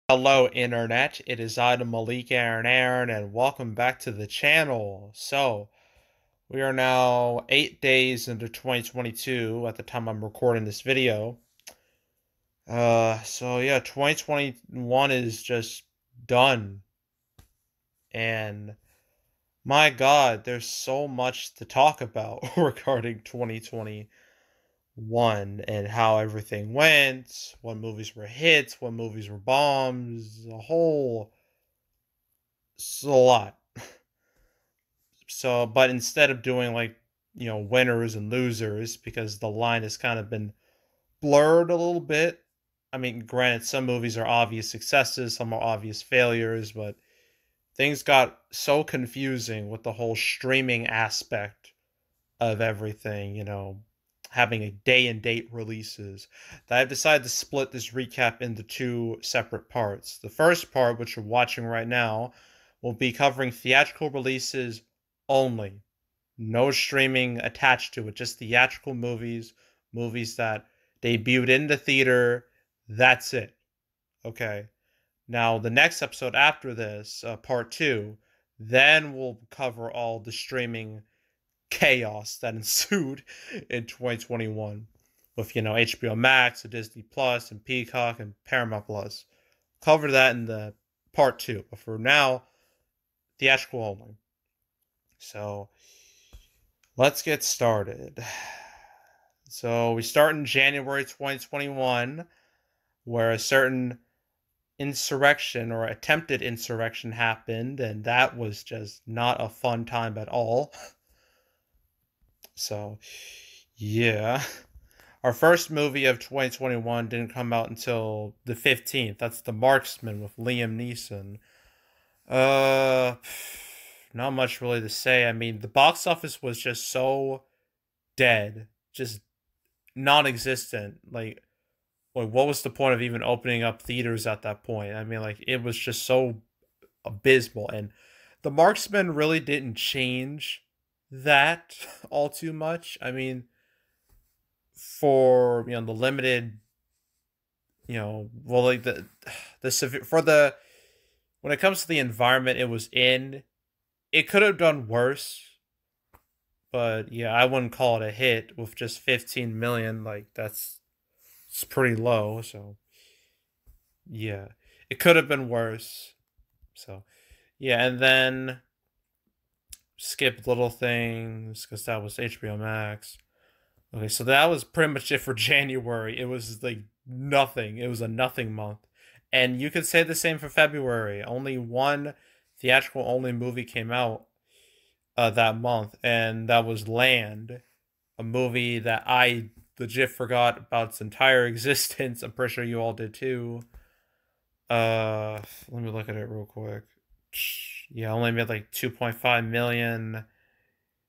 Hello Internet, it is I, the Malik Aaron, and welcome back to the channel. So, we are now 8 days into 2022 at the time I'm recording this video. So yeah, 2021 is just done. And my God, there's so much to talk about regarding 2021 and how everything went, what movies were hits, what movies were bombs, it's a lot. So, but instead of doing winners and losers, because the line has kind of been blurred a little bit. I mean, granted, some movies are obvious successes, some are obvious failures, but things got so confusing with the whole streaming aspect of everything, having a day and date releases, that I've decided to split this recap into two separate parts. The first part, which you're watching right now, will be covering theatrical releases only. No streaming attached to it, just theatrical movies, movies that debuted in the theater. That's it. Okay. Now, the next episode after this, part two, then we'll cover all the streaming chaos that ensued in 2021 with, HBO Max, and Disney Plus, and Peacock, and Paramount Plus. Cover that in the part two. But for now, theatrical only. So, let's get started. So we start in January 2021, where a certain insurrection or attempted insurrection happened, and that was just not a fun time at all. So, yeah. Our first movie of 2021 didn't come out until the 15th. That's The Marksman with Liam Neeson. Uh, not much really to say. I mean, the box office was just so dead. Just non-existent. What was the point of even opening up theaters at that point? I mean, it was just so abysmal, and The Marksman really didn't change that all too much. I mean, for the limited, well, like the for the when it comes to the environment it was in, it could have done worse. But yeah, I wouldn't call it a hit with just 15 million. It's pretty low. So yeah, it could have been worse. So yeah, and then skip Little Things because that was HBO Max. Okay, so that was pretty much it for January. It was like nothing. It was a nothing month. And you could say the same for February. Only one theatrical only movie came out that month, and that was Land, a movie that I legit forgot about its entire existence. I'm pretty sure you all did too. Let me look at it real quick. Yeah, only made like 2.5 million.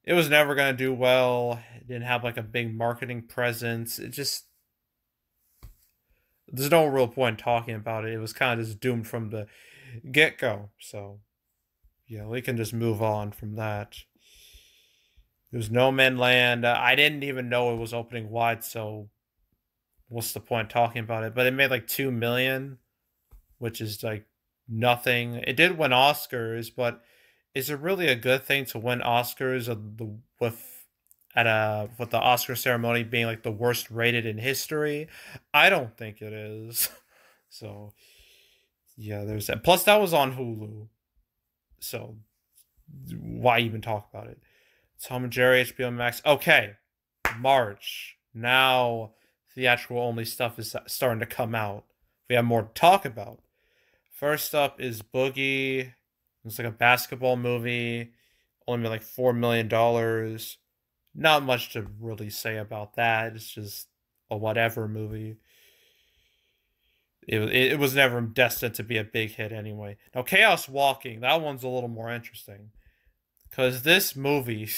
It was never gonna do well. It didn't have like a big marketing presence. It just there's no real point in talking about it. It was kind of just doomed from the get go. So yeah, we can just move on from that. It was No Man Land. I didn't even know it was opening wide, so what's the point talking about it? But it made like 2 million, which is like nothing. It did win Oscars, but is it really a good thing to win Oscars with the Oscar ceremony being like the worst rated in history? I don't think it is. So yeah, there's that. Plus that was on Hulu. So why even talk about it? Tom and Jerry, HBO Max. Okay, March. Now theatrical only stuff is starting to come out. We have more to talk about. First up is Boogie. It's like a basketball movie. Only made like $4 million. Not much to really say about that. It's just a whatever movie. It was never destined to be a big hit anyway. Now, Chaos Walking, that one's a little more interesting. Because this movie,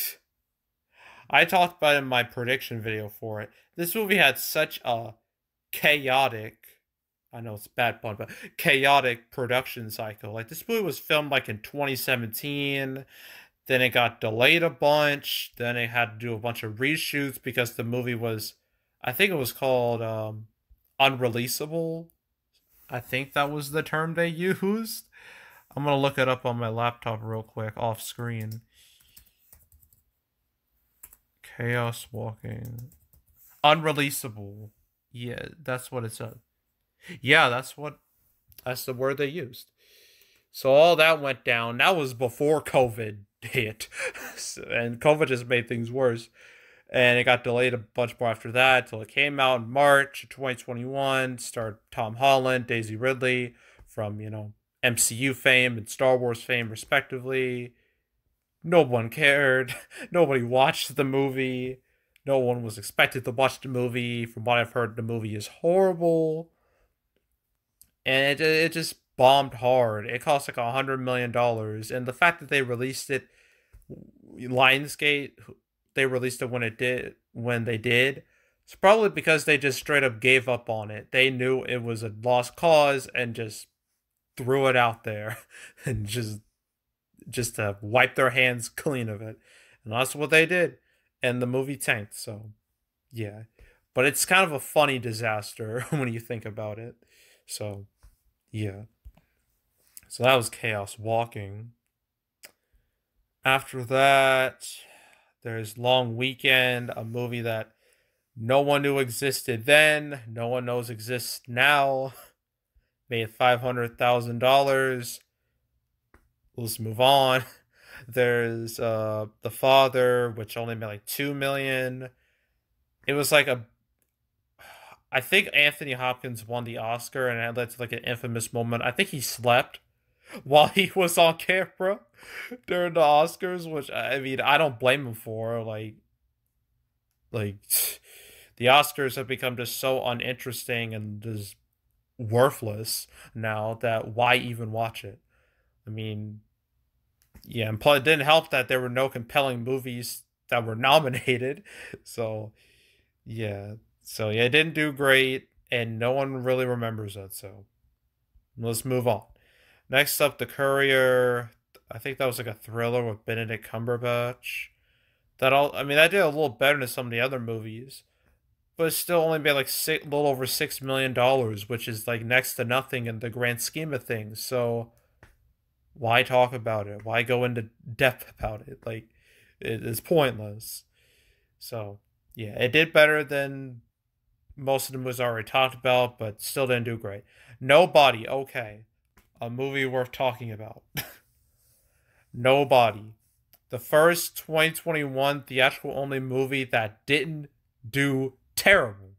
I talked about it in my prediction video for it. This movie had such a chaotic, I know it's a bad pun, but chaotic production cycle. Like, this movie was filmed like in 2017. Then it got delayed a bunch. Then they had to do a bunch of reshoots because the movie was, I think it was called unreleasable. I think that was the term they used. I'm gonna look it up on my laptop real quick off screen. Chaos walking. Unreleasable. Yeah, that's what it said. Yeah, that's the word they used. So all that went down. That was before COVID hit. And COVID just made things worse. And it got delayed a bunch more after that until it came out in March 2021. Starred Tom Holland, Daisy Ridley from, MCU fame and Star Wars fame, respectively. No one cared. Nobody watched the movie. No one was expected to watch the movie. From what I've heard, the movie is horrible. And it just bombed hard. It cost like $100 million. And the fact that they released it, Lionsgate, they released it when they did. It's probably because they just straight up gave up on it. They knew it was a lost cause and just threw it out there and just to wipe their hands clean of it. And that's what they did. And the movie tanked, so yeah. But it's kind of a funny disaster when you think about it. So, yeah. So that was Chaos Walking. After that, there's Long Weekend, a movie that no one knew existed then, no one knows exists now. Made $500,000. Let's move on. There's The Father, which only made like 2 million. It was like I think Anthony Hopkins won the Oscar, and it led to like an infamous moment. I think he slept while he was on camera during the Oscars, which I mean I don't blame him for. Like the Oscars have become just so uninteresting and just worthless now that why even watch it? I mean, yeah, and plus it didn't help that there were no compelling movies that were nominated. So yeah, it didn't do great, and no one really remembers it. So let's move on. Next up, The Courier. I think that was like a thriller with Benedict Cumberbatch. I mean, that did a little better than some of the other movies, but it still only made like a little over $6 million, which is like next to nothing in the grand scheme of things. So why talk about it? Why go into depth about it? Like, it is pointless. So yeah, it did better than most of them was already talked about, but still didn't do great. Nobody, okay. A movie worth talking about. Nobody. The first 2021 theatrical only movie that didn't do terrible.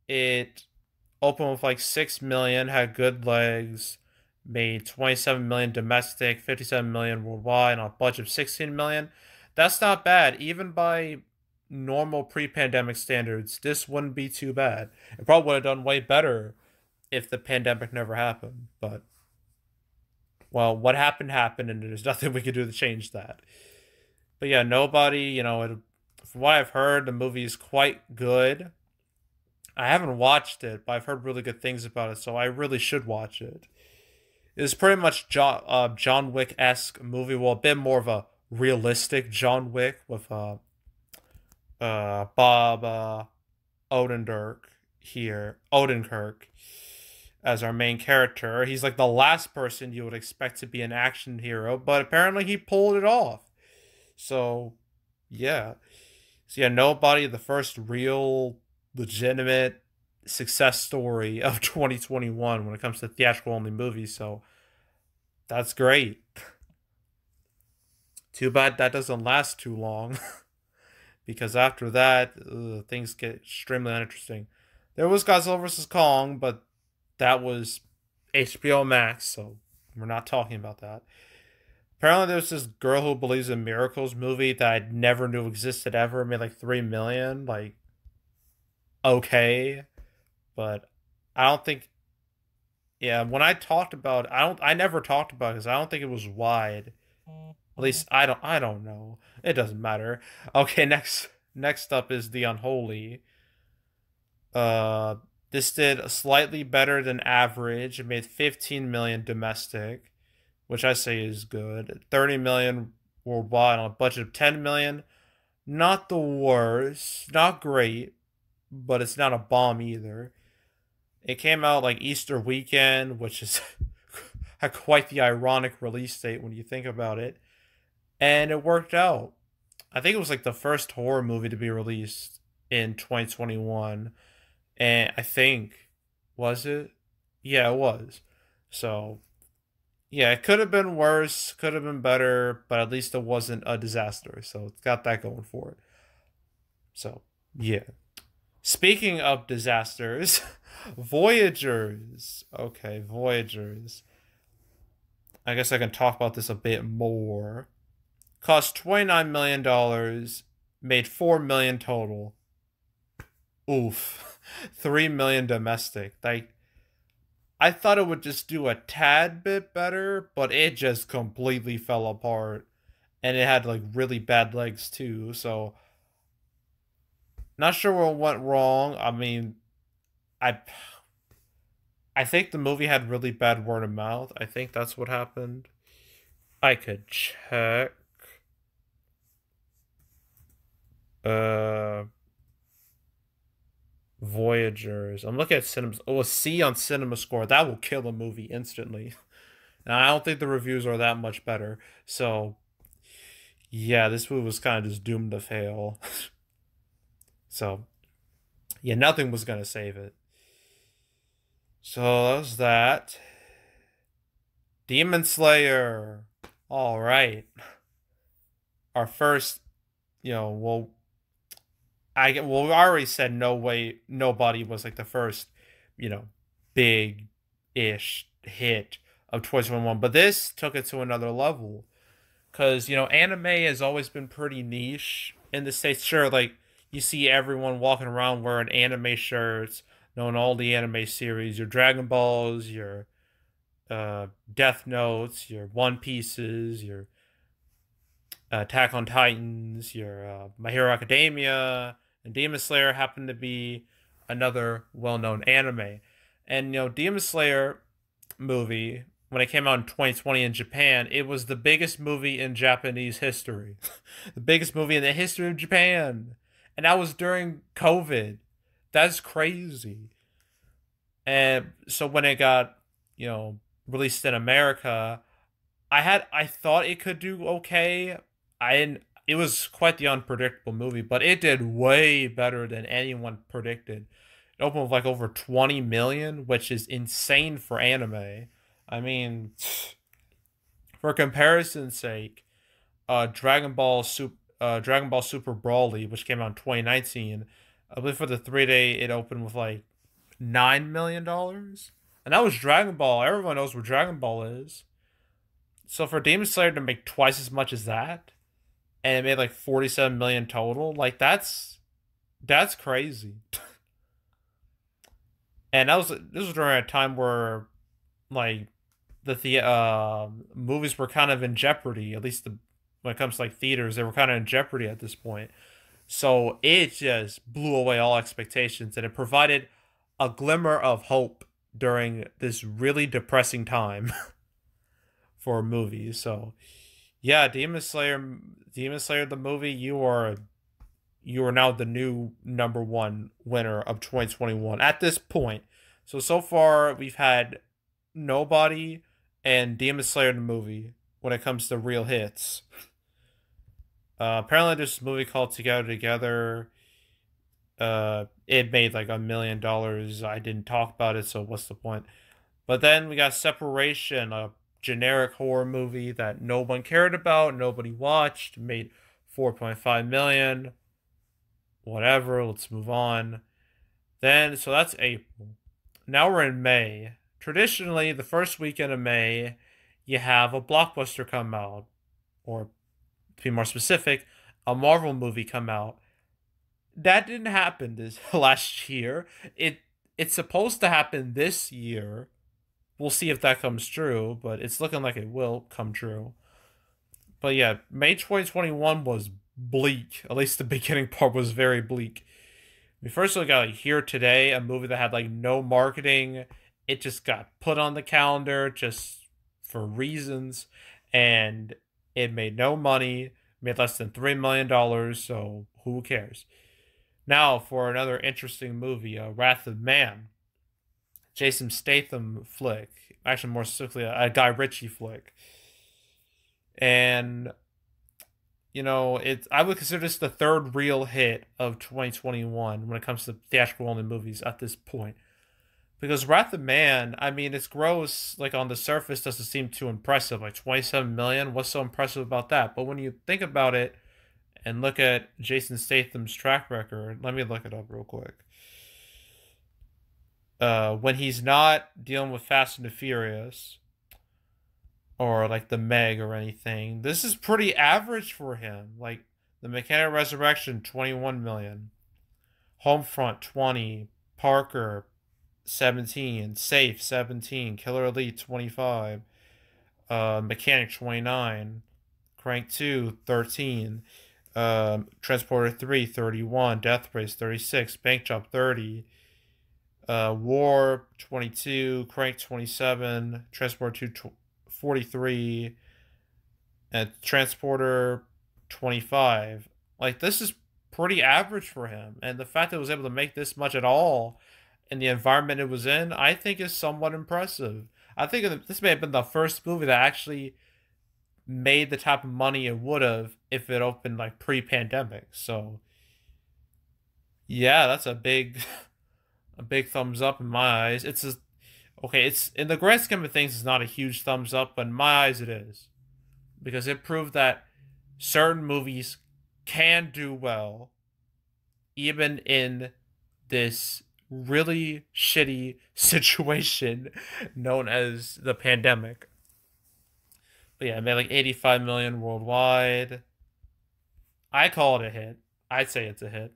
It opened with like 6 million, had good legs, made 27 million domestic, 57 million worldwide on a budget of 16 million. That's not bad. Even by normal pre-pandemic standards, this wouldn't be too bad. It probably would have done way better if the pandemic never happened. But, well, what happened, and there's nothing we can do to change that. But yeah, Nobody, from what I've heard, the movie is quite good. I haven't watched it, but I've heard really good things about it, so I really should watch it. It's pretty much John Wick-esque movie, well, a bit more of a realistic John Wick with Bob Odenkirk as our main character. He's like the last person you would expect to be an action hero, but apparently he pulled it off. So, yeah. So yeah, Nobody, the first real legitimate success story of 2021 when it comes to theatrical only movies. So that's great. Too bad that doesn't last too long. Because after that, things get extremely uninteresting. There was Godzilla vs. Kong, but that was HBO Max, so we're not talking about that. Apparently, there's this Girl Who Believes in Miracles movie that I never knew existed ever. It made like 3 million. Like, okay, but I don't think. Yeah, when I talked about it, I never talked about it because I don't think it was wide. At least I don't know. It doesn't matter. Okay, next up is The Unholy. This did slightly better than average. It made 15 million domestic, which I say is good. 30 million worldwide on a budget of 10 million. Not the worst, not great, but it's not a bomb either. It came out like Easter weekend, which is had quite the ironic release date when you think about it. And it worked out. I think it was like the first horror movie to be released in 2021. And I think, was it? Yeah, it was. So, yeah, it could have been worse, could have been better, but at least it wasn't a disaster. So it's got that going for it. So, yeah. Speaking of disasters, Voyagers. Okay, Voyagers. I guess I can talk about this a bit more. Cost $29 million, made 4 million total. Oof. 3 million domestic. Like, I thought it would just do a tad bit better, but it just completely fell apart. And it had like really bad legs too, so not sure what went wrong. I mean, I I think the movie had really bad word of mouth. I think that's what happened. I could check. Uh Voyagers. I'm looking at cinema. Oh, a C on Cinema Score. That will kill a movie instantly. And I don't think the reviews are that much better. So yeah, this movie was kind of just doomed to fail. So yeah, nothing was gonna save it. So that was that. Demon Slayer. All right. Our first, well, we already said no way, nobody was like the first, you know, big ish hit of 2021, but this took it to another level because anime has always been pretty niche in the States. Sure, like you see everyone walking around wearing anime shirts, knowing all the anime series, your Dragon Balls, your Death Notes, your One Pieces, your Attack on Titans, your My Hero Academia, and Demon Slayer happened to be another well-known anime. And Demon Slayer movie, when it came out in 2020 in Japan, it was the biggest movie in Japanese history. The biggest movie in the history of Japan. And that was during COVID. That's crazy. And so when it got, released in America, I thought it could do okay. I didn't It was quite the unpredictable movie, but it did way better than anyone predicted. It opened with like over 20 million, which is insane for anime. I mean, for comparison's sake, Dragon Ball Super Brawly, which came out in 2019, I believe for the 3 day it opened with like $9 million, and that was Dragon Ball. Everyone knows where Dragon Ball is. So for Demon Slayer to make twice as much as that, and it made like 47 million total, like that's crazy. And this was during a time where like the movies were kind of in jeopardy. At least when it comes to like theaters, they were kind of in jeopardy at this point. So it just blew away all expectations, and it provided a glimmer of hope during this really depressing time for movies. So yeah, Demon Slayer the movie, you are now the new number one winner of 2021 at this point. So far we've had Nobody and Demon Slayer the movie when it comes to real hits. Apparently there's this movie called Together. It made like $1 million. I didn't talk about it, so what's the point? But then we got Separation, a generic horror movie that no one cared about, nobody watched, made 4.5 million. Whatever, let's move on. Then, so that's April. Now we're in May. Traditionally, the first weekend of May, you have a blockbuster come out, or to be more specific, a Marvel movie come out. That didn't happen this last year. It's supposed to happen this year. We'll see if that comes true, but it's looking like it will come true. But yeah, May 2021 was bleak. At least the beginning part was very bleak. We first got like Here Today, a movie that had like no marketing. It just got put on the calendar just for reasons, and it made no money, made less than $3 million, so who cares? Now for another interesting movie, Wrath of Man. Jason Statham flick. Actually, more specifically, a Guy Ritchie flick. And I would consider this the third real hit of 2021 when it comes to theatrical only movies at this point. Because Wrath of Man, I mean, it's gross, like on the surface, doesn't seem too impressive. Like 27 million, what's so impressive about that? But when you think about it and look at Jason Statham's track record, let me look it up real quick. When he's not dealing with Fast and the Furious or like the Meg or anything, this is pretty average for him. Like the Mechanic Resurrection, 21 million, Homefront 20, Parker 17, Safe 17, Killer Elite 25, Mechanic 29, Crank 2 13, Transporter 3 31, Death Race 36, Bank Job 30, War 22, Crank 27, Transporter 2 43, and Transporter 25. Like, this is pretty average for him. And the fact that it was able to make this much at all in the environment it was in, I think is somewhat impressive. I think this may have been the first movie that actually made the type of money it would have if it opened like pre-pandemic. So yeah, that's a big a big thumbs up in my eyes. It's in the grand scheme of things, it's not a huge thumbs up, but in my eyes it is. Because it proved that certain movies can do well even in this really shitty situation known as the pandemic. But yeah, it made like 85 million worldwide. I call it a hit. I'd say it's a hit.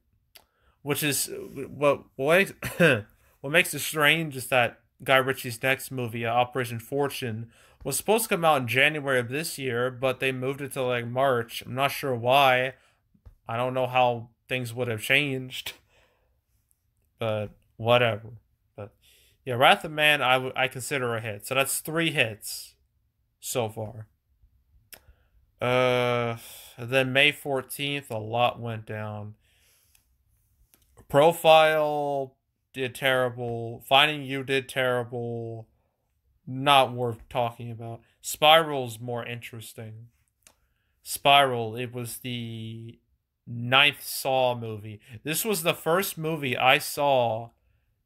Which is what makes it strange is that Guy Ritchie's next movie, Operation Fortune, was supposed to come out in January of this year, but they moved it to like March. I'm not sure why. I don't know how things would have changed, but whatever. But yeah, Wrath of Man, I consider a hit. So that's 3 hits so far. Then May 14th, a lot went down. Profile did terrible. Finding You did terrible. Not worth talking about. Spiral's more interesting. Spiral, it was the 9th Saw movie. This was the first movie I saw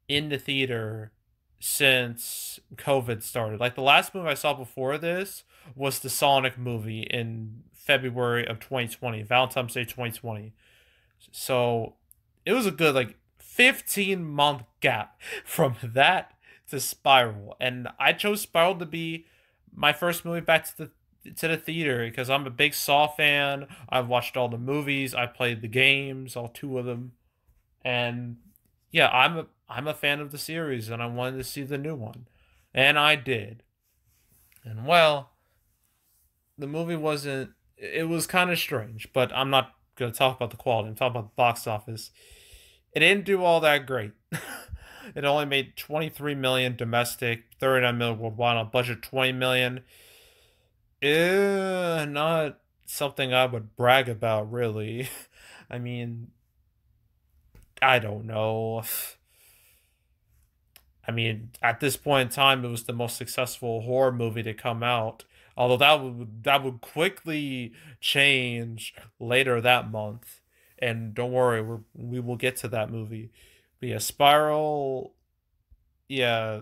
in the theater since COVID started. Like the last movie I saw before this was the Sonic movie in February of 2020, Valentine's Day 2020. So it was a good like 15-month gap from that to Spiral, and I chose Spiral to be my first movie back to the theater because I'm a big Saw fan. I've watched all the movies, I played the games, all 2 of them, and yeah, I'm a fan of the series, and I wanted to see the new one, and I did. And well, the movie wasn't. It was kind of strange, but I'm not gonna talk about the quality. I'm talking about the box office. It didn't do all that great. It only made 23 million domestic, 39 million worldwide on a budget 20 million. Not something I would brag about, really. I mean, I don't know. I mean, at this point in time, it was the most successful horror movie to come out. Although that would quickly change later that month. And don't worry, we will get to that movie. But yeah, Spiral, yeah,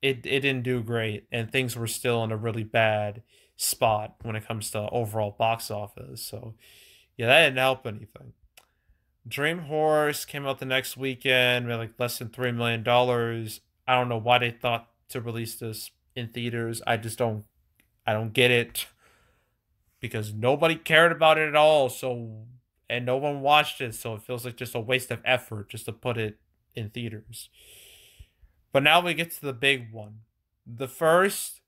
it didn't do great, and things were still in a really bad spot when it comes to overall box office. So yeah, that didn't help anything. Dream Horse came out the next weekend, made like less than $3 million. I don't know why they thought to release this in theaters. I don't get it because nobody cared about it at all. So, and no one watched it, so it feels like just a waste of effort just to put it in theaters. But now we get to the big one. The first,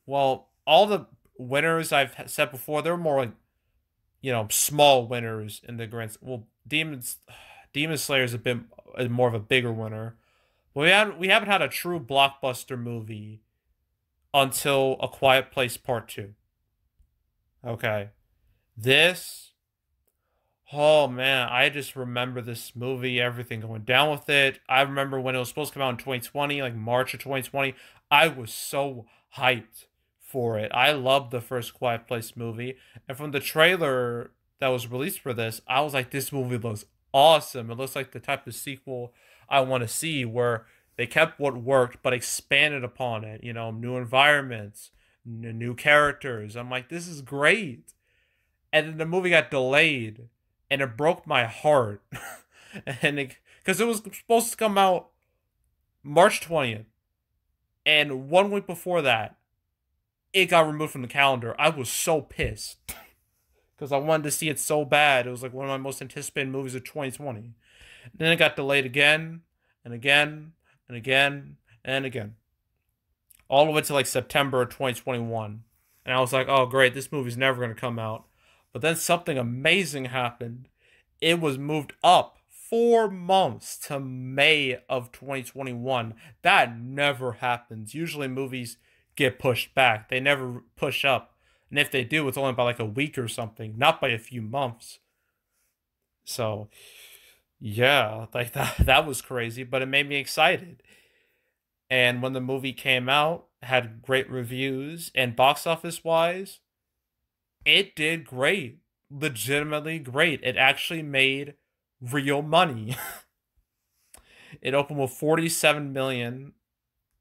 well, all the winners I've said before, they're more like, small winners in the grand. Well, Demon Slayer is a bit more of a bigger winner. But we haven't had a true blockbuster movie until A Quiet Place Part 2. Okay. This, Oh man, I just remember this movie, everything going down with it. I remember when it was supposed to come out in 2020, like March of 2020. I was so hyped for it. I loved the first Quiet Place movie. And from the trailer that was released for this, I was like, this movie looks awesome. It looks like the type of sequel I want to see where they kept what worked but expanded upon it. You know, new environments, new characters. I'm like, this is great. And then the movie got delayed, and it broke my heart. And because it was supposed to come out March 20th, and 1 week before that, it got removed from the calendar. I was so pissed because I wanted to see it so bad. It was like one of my most anticipated movies of 2020. Then it got delayed again and again and again and again, all the way to like September of 2021. And I was like, oh, great, this movie's never going to come out. But then something amazing happened. It was moved up 4 months to May of 2021. That never happens. Usually movies get pushed back, they never push up. And if they do, it's only by like a week or something, not by a few months. So, yeah, like that was crazy, but it made me excited. And when the movie came out, had great reviews, and box office wise, it did great. Legitimately great. It actually made real money. It opened with 47 million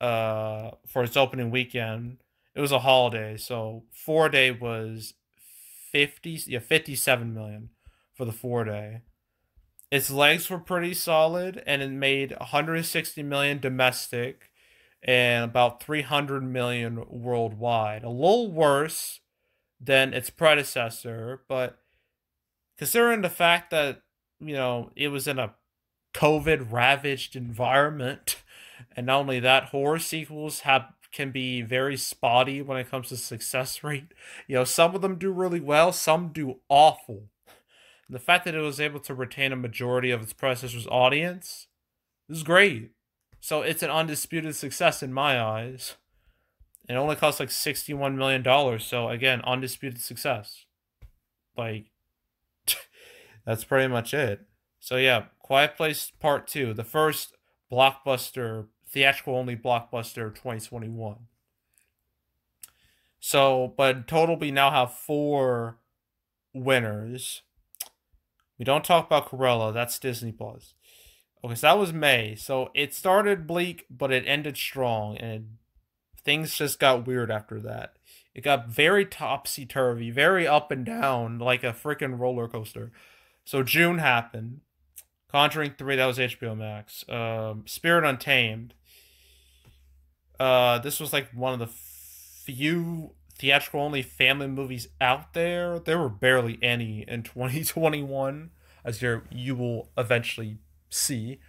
for its opening weekend. It was a holiday, so 4 day was 57 million for the 4 day. Its legs were pretty solid, and it made 160 million domestic and about 300 million worldwide. A little worse than its predecessor, but considering the fact that, it was in a COVID ravaged environment, and not only that, horror sequels can be very spotty when it comes to success rate. Some of them do really well, some do awful. And the fact that it was able to retain a majority of its predecessor's audience is great. So it's an undisputed success in my eyes. It only cost like $61 million, so again, undisputed success. Like, that's pretty much it. So yeah, Quiet Place Part 2, the first blockbuster, theatrical only blockbuster of 2021. So, but in total, we now have 4 winners. We don't talk about Cruella, that's Disney Plus. Okay, so that was May. So it started bleak, but it ended strong, and things just got weird after that. It got very topsy-turvy, very up and down, like a freaking roller coaster. So June happened. Conjuring 3, that was HBO Max. Spirit Untamed. This was like one of the few theatrical only family movies out there. There were barely any in 2021, as you will eventually see.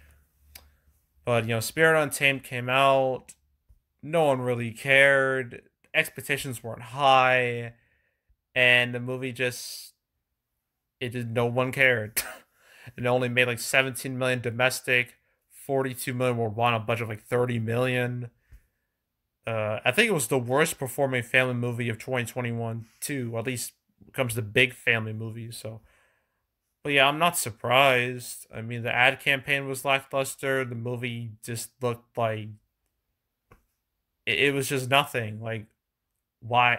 But Spirit Untamed came out. No one really cared. Expectations weren't high, and the movie no one cared. It only made like 17 million domestic, 42 million worldwide on a budget of like 30 million. I think it was the worst performing family movie of 2021 too, at least when it comes to big family movies. So, but yeah, I'm not surprised. I mean, the ad campaign was lackluster. The movie just looked like it was just nothing. Like, why?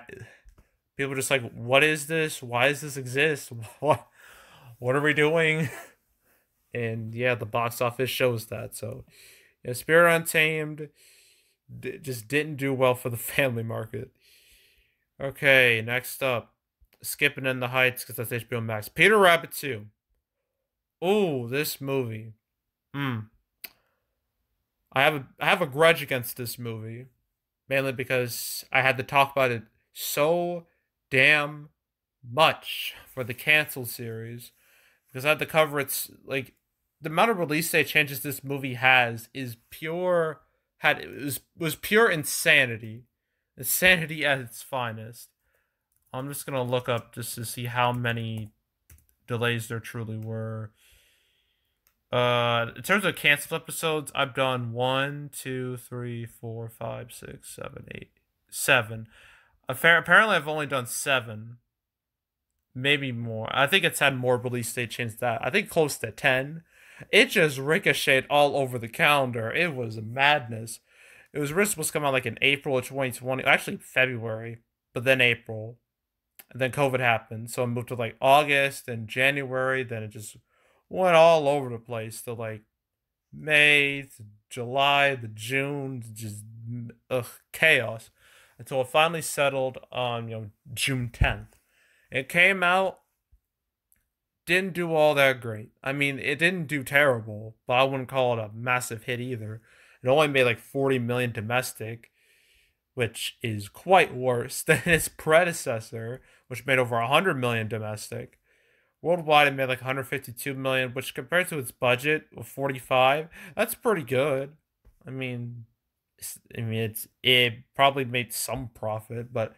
People were just like, what is this? Why does this exist? What are we doing? And yeah, the box office shows that. So, yeah, Spirit Untamed just didn't do well for the family market. Okay, next up, Skipping in the Heights, because that's HBO Max. Peter Rabbit 2. Oh, this movie. I have a grudge against this movie, mainly because I had to talk about it so damn much for the canceled series, because I had to cover its like the amount of release date changes this movie has is pure was pure insanity. Insanity at its finest. I'm just gonna look up just to see how many delays there truly were. In terms of canceled episodes, I've done 1, 2, 3, 4, 5, 6, 7, 8, 7. Apparently, I've only done 7 maybe more. I think it's had more release date change than that. I think close to 10. It just ricocheted all over the calendar. It was madness. It was supposed to come out like in April of 2020, actually February, but then April. And then COVID happened, so it moved to like August and January. Then it just went all over the place to like May, to July, to June, just chaos until it finally settled on June 10th. It came out, didn't do all that great. I mean, it didn't do terrible, but I wouldn't call it a massive hit either. It only made like 40 million domestic, which is quite worse than its predecessor, which made over 100 million domestic. Worldwide, it made like 152 million, which compared to its budget of 45, that's pretty good. I mean, it probably made some profit, but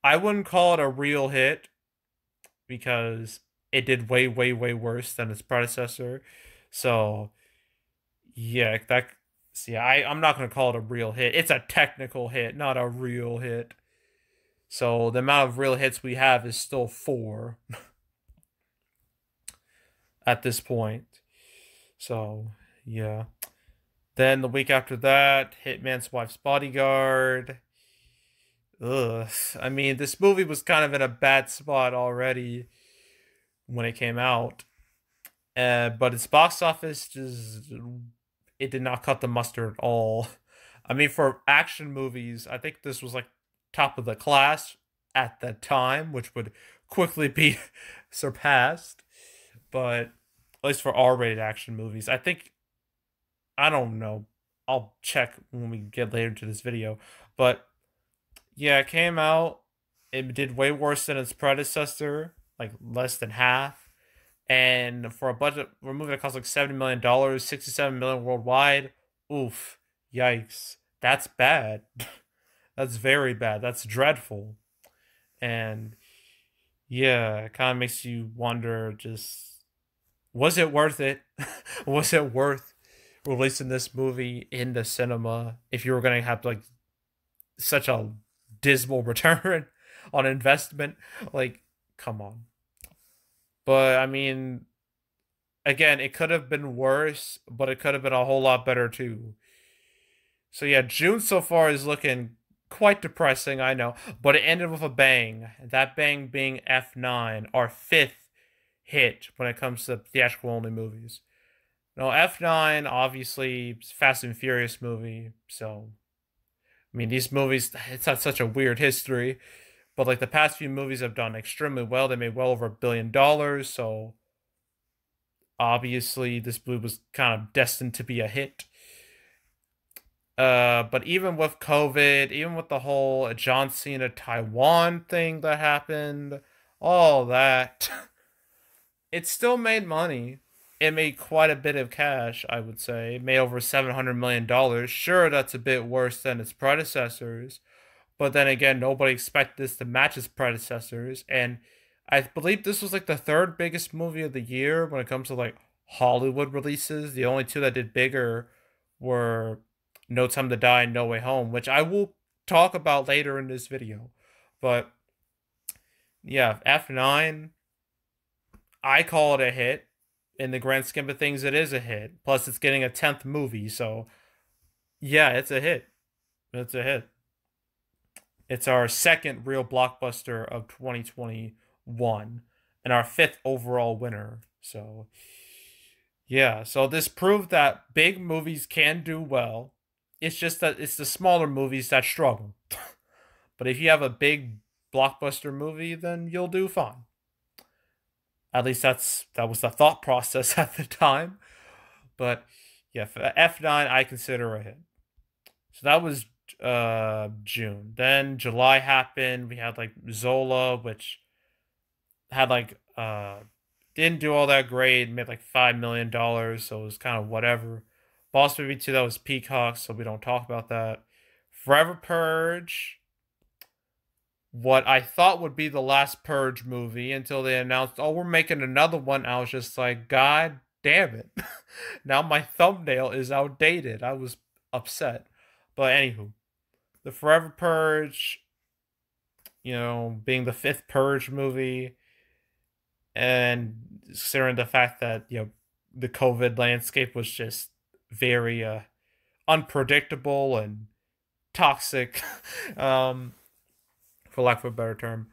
I wouldn't call it a real hit because it did way, way, way worse than its predecessor. So yeah, I'm not gonna call it a real hit. It's a technical hit, not a real hit. So the amount of real hits we have is still 4 at this point. So yeah. Then the week after that, Hitman's Wife's Bodyguard. Ugh. I mean, this movie was kind of in a bad spot already when it came out. But its box office just it did not cut the mustard at all. I mean, for action movies, I think this was like top of the class at the time, which would quickly be surpassed. But at least for R-rated action movies, I don't know. I'll check when we get later into this video. But yeah, it came out. It did way worse than its predecessor, like less than half. And for a budget, for a movie that cost like $70 million, 67 million worldwide. Oof, yikes. That's bad. That's very bad. That's dreadful. And yeah, it kind of makes you wonder just was it worth it? Was it worth releasing this movie in the cinema if you were going to have like such a dismal return on investment? Like, come on. But I mean, again, it could have been worse, but it could have been a whole lot better too. So yeah, June so far is looking quite depressing, I know, but it ended with a bang. That bang being F9, our 5th hit when it comes to theatrical only movies. Now, F9 obviously is a Fast and Furious movie, so I mean these movies it's had such a weird history, but like the past few movies have done extremely well. They made well over $1 billion, so obviously this movie was kind of destined to be a hit. But even with COVID, even with the whole John Cena Taiwan thing that happened, all that, it still made money. It made quite a bit of cash, I would say. It made over $700 million. Sure, that's a bit worse than its predecessors, but then again, nobody expected this to match its predecessors. And I believe this was like the 3rd biggest movie of the year when it comes to like Hollywood releases. The only 2 that did bigger were No Time to Die and No Way Home, which I will talk about later in this video. But yeah, F9, I call it a hit. In the grand scheme of things, it is a hit. Plus, it's getting a 10th movie, so yeah, it's a hit. It's a hit. It's our 2nd real blockbuster of 2021 and our 5th overall winner. So yeah, so this proved that big movies can do well. It's just that it's the smaller movies that struggle. But if you have a big blockbuster movie, then you'll do fine. At least that was the thought process at the time. But yeah, for F9 I consider a hit. So that was June. Then July happened. We had like Zola, which had like didn't do all that great, made like $5 million, so it was kind of whatever. Boss Movie 2, that was Peacock, so we don't talk about that. Forever Purge, what I thought would be the last Purge movie until they announced, oh, we're making another one. I was just like, God damn it. Now my thumbnail is outdated. I was upset. But anywho, the Forever Purge, being the 5th Purge movie, and considering the fact that the COVID landscape was just very unpredictable and toxic, um, for lack of a better term.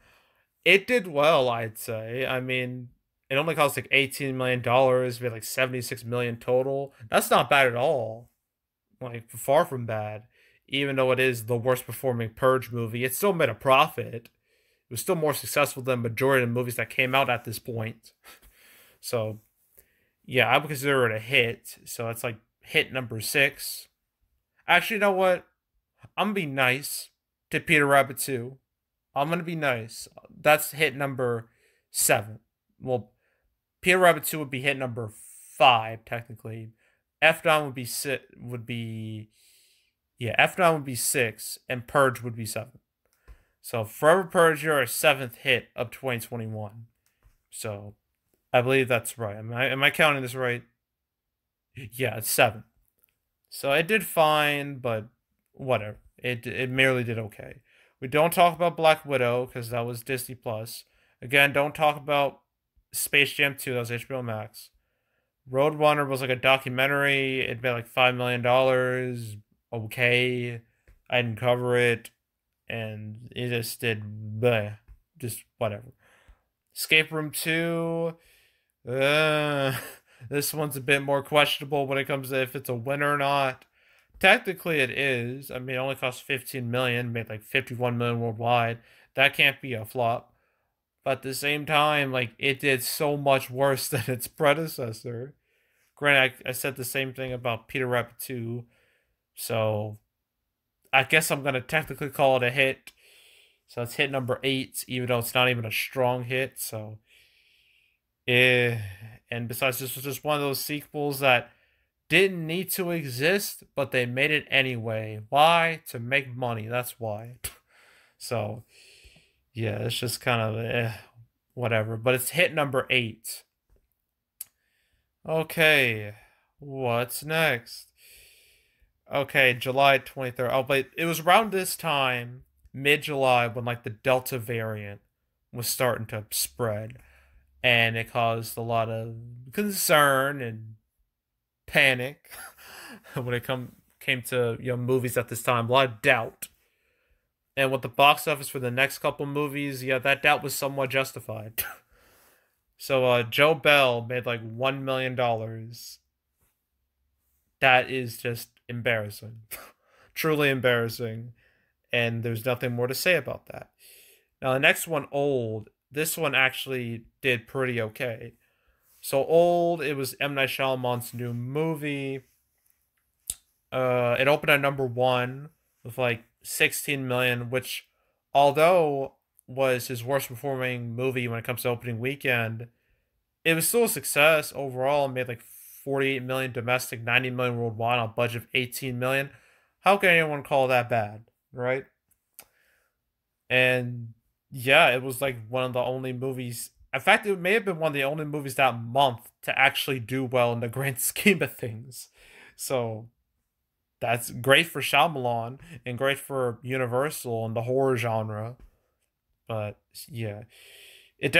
It did well, I'd say. I mean, it only cost like $18 million. We had like 76 million total. That's not bad at all. Like far from bad. Even though it is the worst performing Purge movie, it still made a profit. It was still more successful than majority of the movies that came out at this point. So yeah, I would consider it a hit. So it's like hit number 6. Actually, you know what? I'm gonna be nice to Peter Rabbit 2. I'm gonna be nice. That's hit number 7. Well, Peter Rabbit 2 would be hit number 5 technically. F9 would be F9 would be 6, and Purge would be 7. So Forever Purge, you're a 7th hit of 2021. So I believe that's right. Am I counting this right? Yeah, it's 7. So it did fine, but whatever. It merely did okay. We don't talk about Black Widow because that was Disney Plus. Again, don't talk about Space Jam 2. That was HBO Max. Roadrunner was like a documentary. It made like $5 million. Okay, I didn't cover it, and it just did bleh, just whatever. Escape Room 2. Uh, this one's a bit more questionable when it comes to if it's a winner or not. Technically, it is. I mean, it only cost 15 million, made like 51 million worldwide. That can't be a flop. But at the same time, like it did so much worse than its predecessor. Granted, I said the same thing about Peter Rabbit 2, so I guess I'm gonna technically call it a hit. So it's hit number 8, even though it's not even a strong hit. So, and besides, this was just one of those sequels that didn't need to exist, but they made it anyway. Why? To make money. That's why. So, yeah, it's just kind of whatever. But it's hit number 8. Okay, what's next? Okay, July 23rd. Oh, but it was around this time, mid-July, when like the Delta variant was starting to spread, and it caused a lot of concern and panic when it came to movies at this time. A lot of doubt, and with the box office for the next couple movies, yeah, that doubt was somewhat justified. So Joe Bell made like $1 million. That is just embarrassing. Truly embarrassing. And there's nothing more to say about that. Now, the next one, Old. This one actually did pretty okay. So, Old, it was M. Night Shyamalan's new movie. It opened at number 1 with like 16 million, which, although was his worst performing movie when it comes to opening weekend, it was still a success overall and made like 48 million domestic, 90 million worldwide on a budget of 18 million. How can anyone call that bad, right? And yeah, it was like one of the only movies. In fact, it may have been one of the only movies that month to actually do well in the grand scheme of things. So that's great for Shyamalan and great for Universal and the horror genre. But yeah, it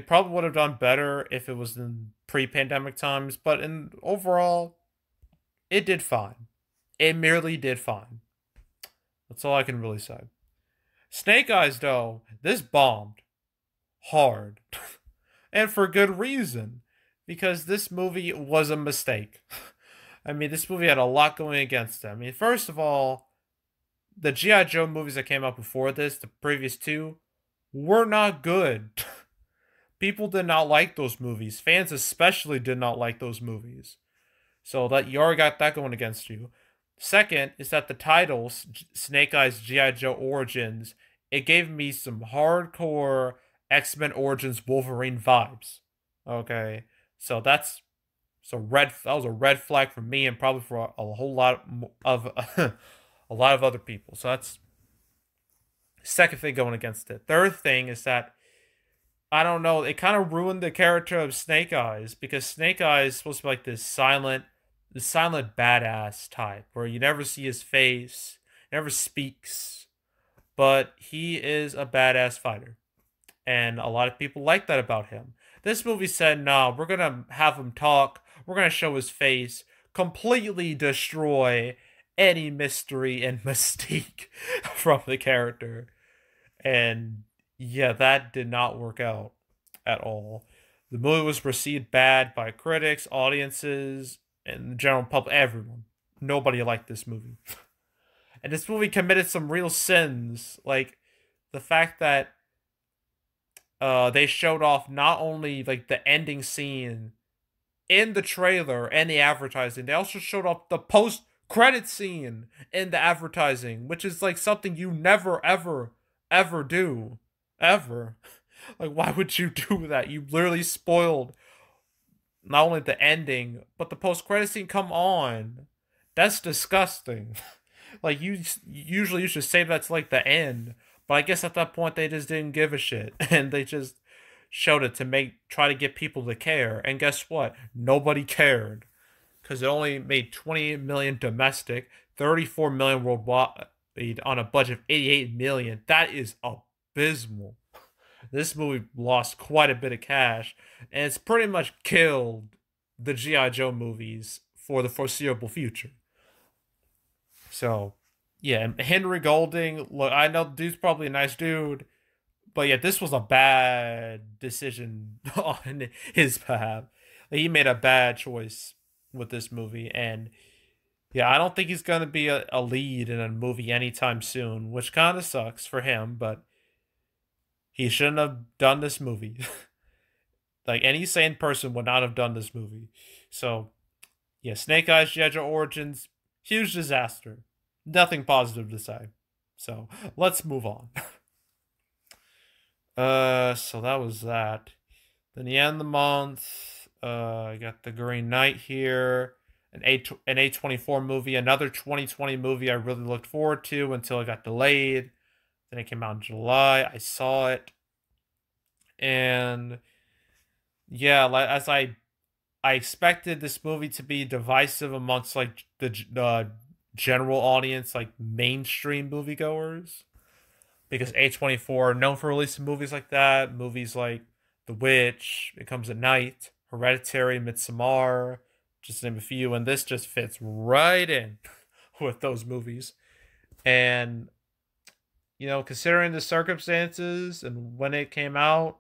probably would have done better if it was in pre-pandemic times, but in overall, it did fine. It merely did fine. That's all I can really say. Snake Eyes, though, this bombed hard. And for good reason. Because this movie was a mistake. I mean, this movie had a lot going against it. I mean, first of all, the G.I. Joe movies that came out before this, the previous 2, were not good. People did not like those movies. Fans especially did not like those movies. So that you already got that going against you. Second is that the titles, Snake Eyes G.I. Joe Origins, it gave me some hardcore X-Men Origins Wolverine vibes. Okay, so that was a red flag for me and probably for a whole lot of a lot of other people. So that's second thing going against it. Third thing is that I don't know, it kind of ruined the character of Snake Eyes because Snake Eyes is supposed to be like this silent badass type where you never see his face, never speaks, but he is a badass fighter. And a lot of people like that about him. This movie said, "No, we're gonna have him talk. We're gonna show his face, completely destroy any mystery and mystique from the character." And yeah, that did not work out at all. The movie was received bad by critics, audiences, and the general public. Everyone, nobody liked this movie. And this movie committed some real sins, like the fact that they showed off not only like the ending scene in the trailer and the advertising, they also showed off the post credit scene in the advertising, which is like something you never ever do. Ever. Like, why would you do that? You literally spoiled not only the ending, but the post credit scene. Come on. That's disgusting. Like, you usually you should save that to like the end. But I guess at that point they just didn't give a shit. And they just showed it to try to get people to care. And guess what? Nobody cared. Because it only made 28 million domestic, 34 million worldwide on a budget of 88 million. That is abysmal. This movie lost quite a bit of cash, and it's pretty much killed the G.I. Joe movies for the foreseeable future. So, yeah, and Henry Golding, look, I know the dude's probably a nice dude, but yeah, this was a bad decision on his behalf. Like, he made a bad choice with this movie, and yeah, I don't think he's gonna be a lead in a movie anytime soon, which kind of sucks for him, but he shouldn't have done this movie. Like, any sane person would not have done this movie. So, yeah, Snake Eyes G.I. Joe Origins, huge disaster. Nothing positive to say. So, let's move on. So that was that. Then the end of the month, I got The Green Knight here, an A24 movie, another 2020 movie I really looked forward to until it got delayed. Then it came out in July. I saw it, and yeah, as I expected this movie to be divisive amongst like the general audience, like mainstream moviegoers, because A24 known for releasing movies like that, movies like The Witch, It Comes at Night, Hereditary, Midsommar, just to name a few, and this just fits right in with those movies. And considering the circumstances and when it came out,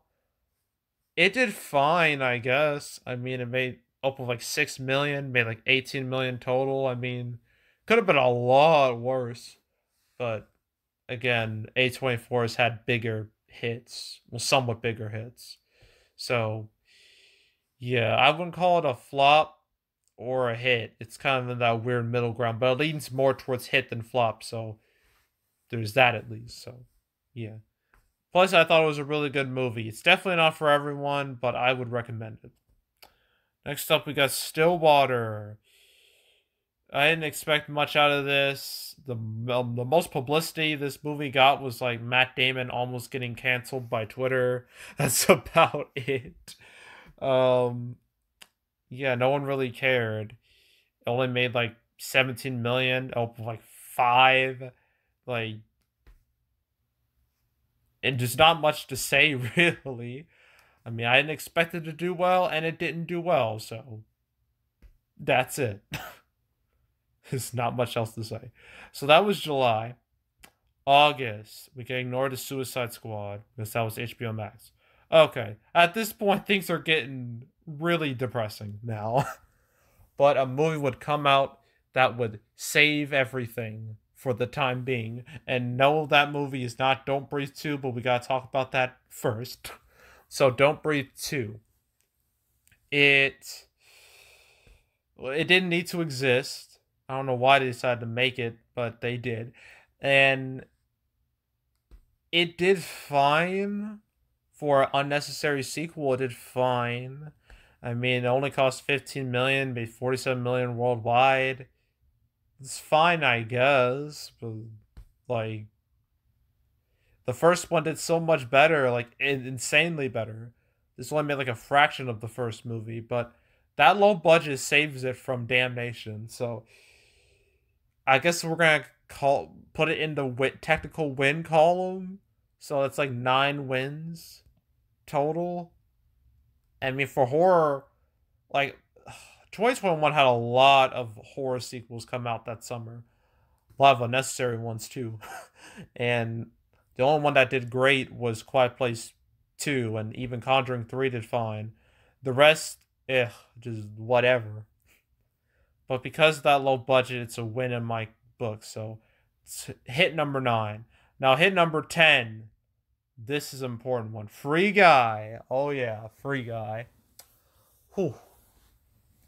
it did fine, I guess. I mean, it made up of like 6 million, made like 18 million total. I mean, could have been a lot worse. But again, A24 has had bigger hits, well, somewhat bigger hits. So, yeah, I wouldn't call it a flop or a hit. It's kind of in that weird middle ground, but it leans more towards hit than flop. So, there's that at least. So, yeah. Plus, I thought it was a really good movie. It's definitely not for everyone, but I would recommend it. Next up, we got Stillwater. I didn't expect much out of this. The most publicity this movie got was like Matt Damon almost getting canceled by Twitter. That's about it. Yeah, no one really cared. It only made like 17 million, like 5. Like, and there's not much to say, really. I mean, I didn't expect it to do well, and it didn't do well, so that's it. There's not much else to say. So that was July. August, we can ignore the Suicide Squad, because that was HBO Max. Okay, at this point, things are getting really depressing now. But a movie would come out that would save everything for the time being. And no, that movie is not Don't Breathe 2, but we gotta talk about that first. So Don't Breathe 2. It didn't need to exist. I don't know why they decided to make it, but they did. And it did fine for an unnecessary sequel. It did fine. I mean, it only cost 15 million, made 47 million worldwide. It's fine, I guess, but like the first one did so much better, like insanely better. This only made like a fraction of the first movie, but that low budget saves it from damnation. So I guess we're gonna put it in the technical win column. So it's like 9 wins total. I mean, for horror, like 2021 had a lot of horror sequels come out that summer. A lot of unnecessary ones too. And the only one that did great was Quiet Place 2, and even Conjuring 3 did fine. The rest, just whatever. But because of that low budget, it's a win in my book. So it's hit number 9. Now hit number 10. This is an important one. Free Guy. Oh yeah, Free Guy. Whew.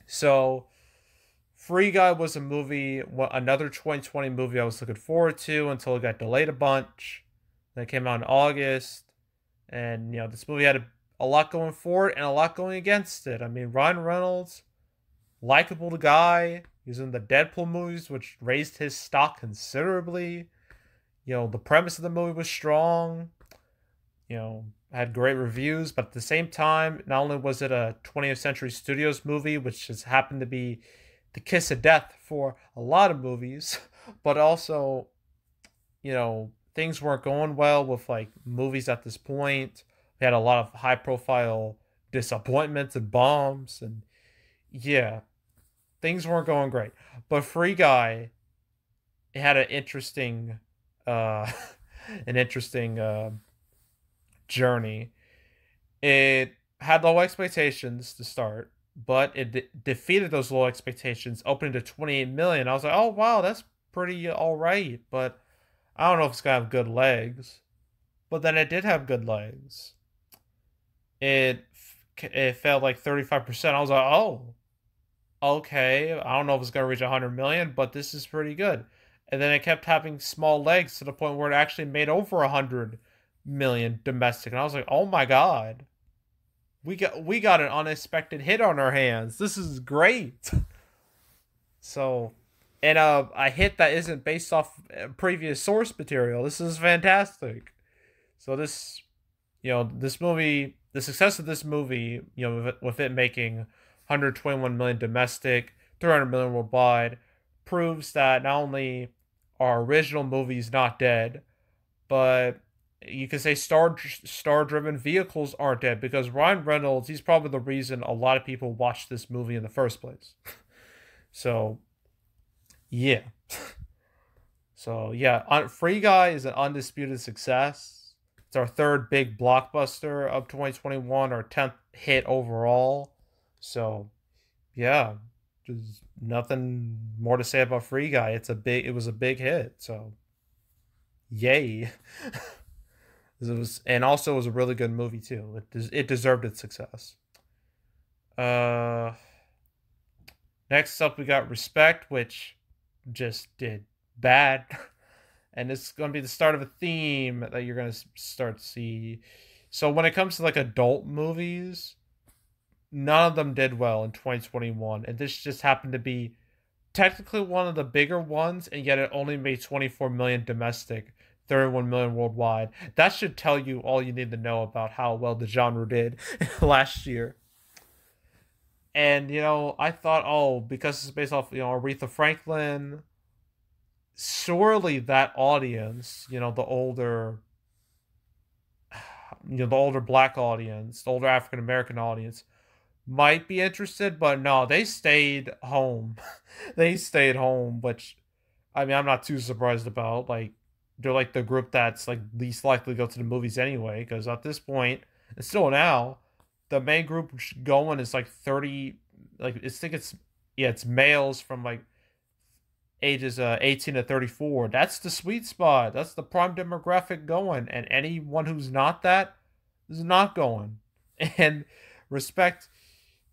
So Free Guy was a movie, another 2020 movie I was looking forward to until it got delayed a bunch. Then it came out in August, and this movie had a lot going for it and a lot going against it. I mean, Ryan Reynolds, likable guy. He was in the Deadpool movies, which raised his stock considerably. The premise of the movie was strong. Had great reviews, but at the same time, not only was it a 20th Century Studios movie, which just happened to be the kiss of death for a lot of movies, but also, things weren't going well with like movies at this point. We had a lot of high profile disappointments and bombs, and yeah, things weren't going great. But Free Guy, it had an interesting uh an interesting journey. It had low expectations to start, but it defeated those low expectations, opening to 28 million. I was like, oh wow, that's pretty all right, but I don't know if it's gonna have good legs. But then it did have good legs. It it fell like 35%. I was like, oh, okay. I don't know if it's gonna reach 100 million, but this is pretty good. And then it kept having small legs to the point where it actually made over 100 million domestic, and I was like, oh my god, we got an unexpected hit on our hands. This is great. So, and a hit that isn't based off previous source material. This is fantastic. So this movie, the success of this movie, with it making 121 million domestic, 300 million worldwide, proves that not only our original movie is not dead, but you can say star driven vehicles aren't dead, because Ryan Reynolds, he's probably the reason a lot of people watched this movie in the first place. So yeah. So yeah, Free Guy is an undisputed success. It's our third big blockbuster of 2021, our 10th hit overall. So yeah, there's nothing more to say about Free Guy. It was a big hit. So yay. And also it was a really good movie too. It deserved its success. Uh, Next up we got Respect, which just did bad, and it's going to be the start of a theme that you're going to start to see. So when it comes to like adult movies, none of them did well in 2021, and this just happened to be technically one of the bigger ones, and yet it only made 24 million domestic, 31 million worldwide. That should tell you all you need to know about how well the genre did last year. And I thought, oh, because it's based off Aretha Franklin, surely that audience, the older black audience, the older African American audience, might be interested, but no, they stayed home. They stayed home, which I mean, I'm not too surprised about. Like, they're like the group that's like least likely to go to the movies anyway, because at this point, and still now, the main group going is like 30, like I think it's yeah, it's males from like ages 18 to 34. That's the sweet spot. That's the prime demographic going, and anyone who's not that is not going. And Respect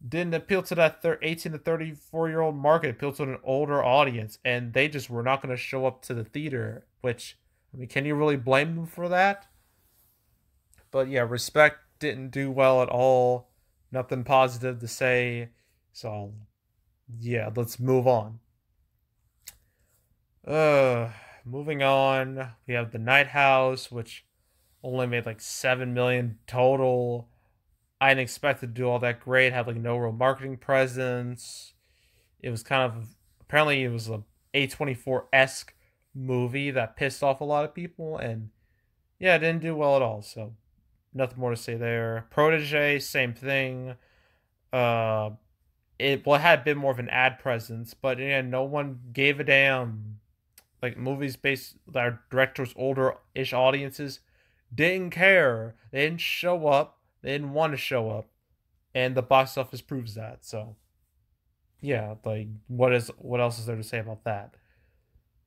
didn't appeal to that 18 to 34-year-old market. It appealed to an older audience, and they just were not going to show up to the theater, which, I mean, can you really blame them for that? But yeah, Respect didn't do well at all. Nothing positive to say. So yeah, let's move on. Moving on, we have The Night House, which only made like 7 million total. I didn't expect it to do all that great. Had like no real marketing presence. It was kind of, apparently it was a A24-esque movie that pissed off a lot of people, and yeah, it didn't do well at all. So nothing more to say there. Protege, same thing. Uh, it had a bit more of an ad presence, but yeah, no one gave a damn. Like movies based that are directors older-ish audiences didn't care. They didn't show up. They didn't want to show up, and the box office proves that. So yeah, like what else is there to say about that?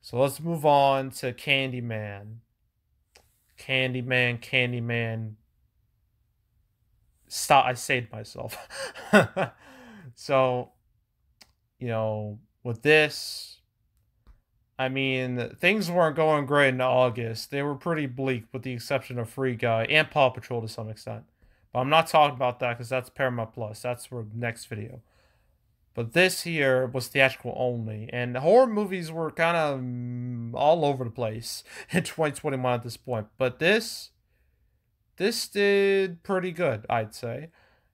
So let's move on to Candyman. Candyman. Stop! I saved myself. So with this, I mean, things weren't going great in August. They were pretty bleak, with the exception of Free Guy and Paw Patrol to some extent. But I'm not talking about that because that's Paramount Plus. That's for next video. But this here was theatrical only, and horror movies were kind of all over the place in 2021 at this point. But this did pretty good, I'd say.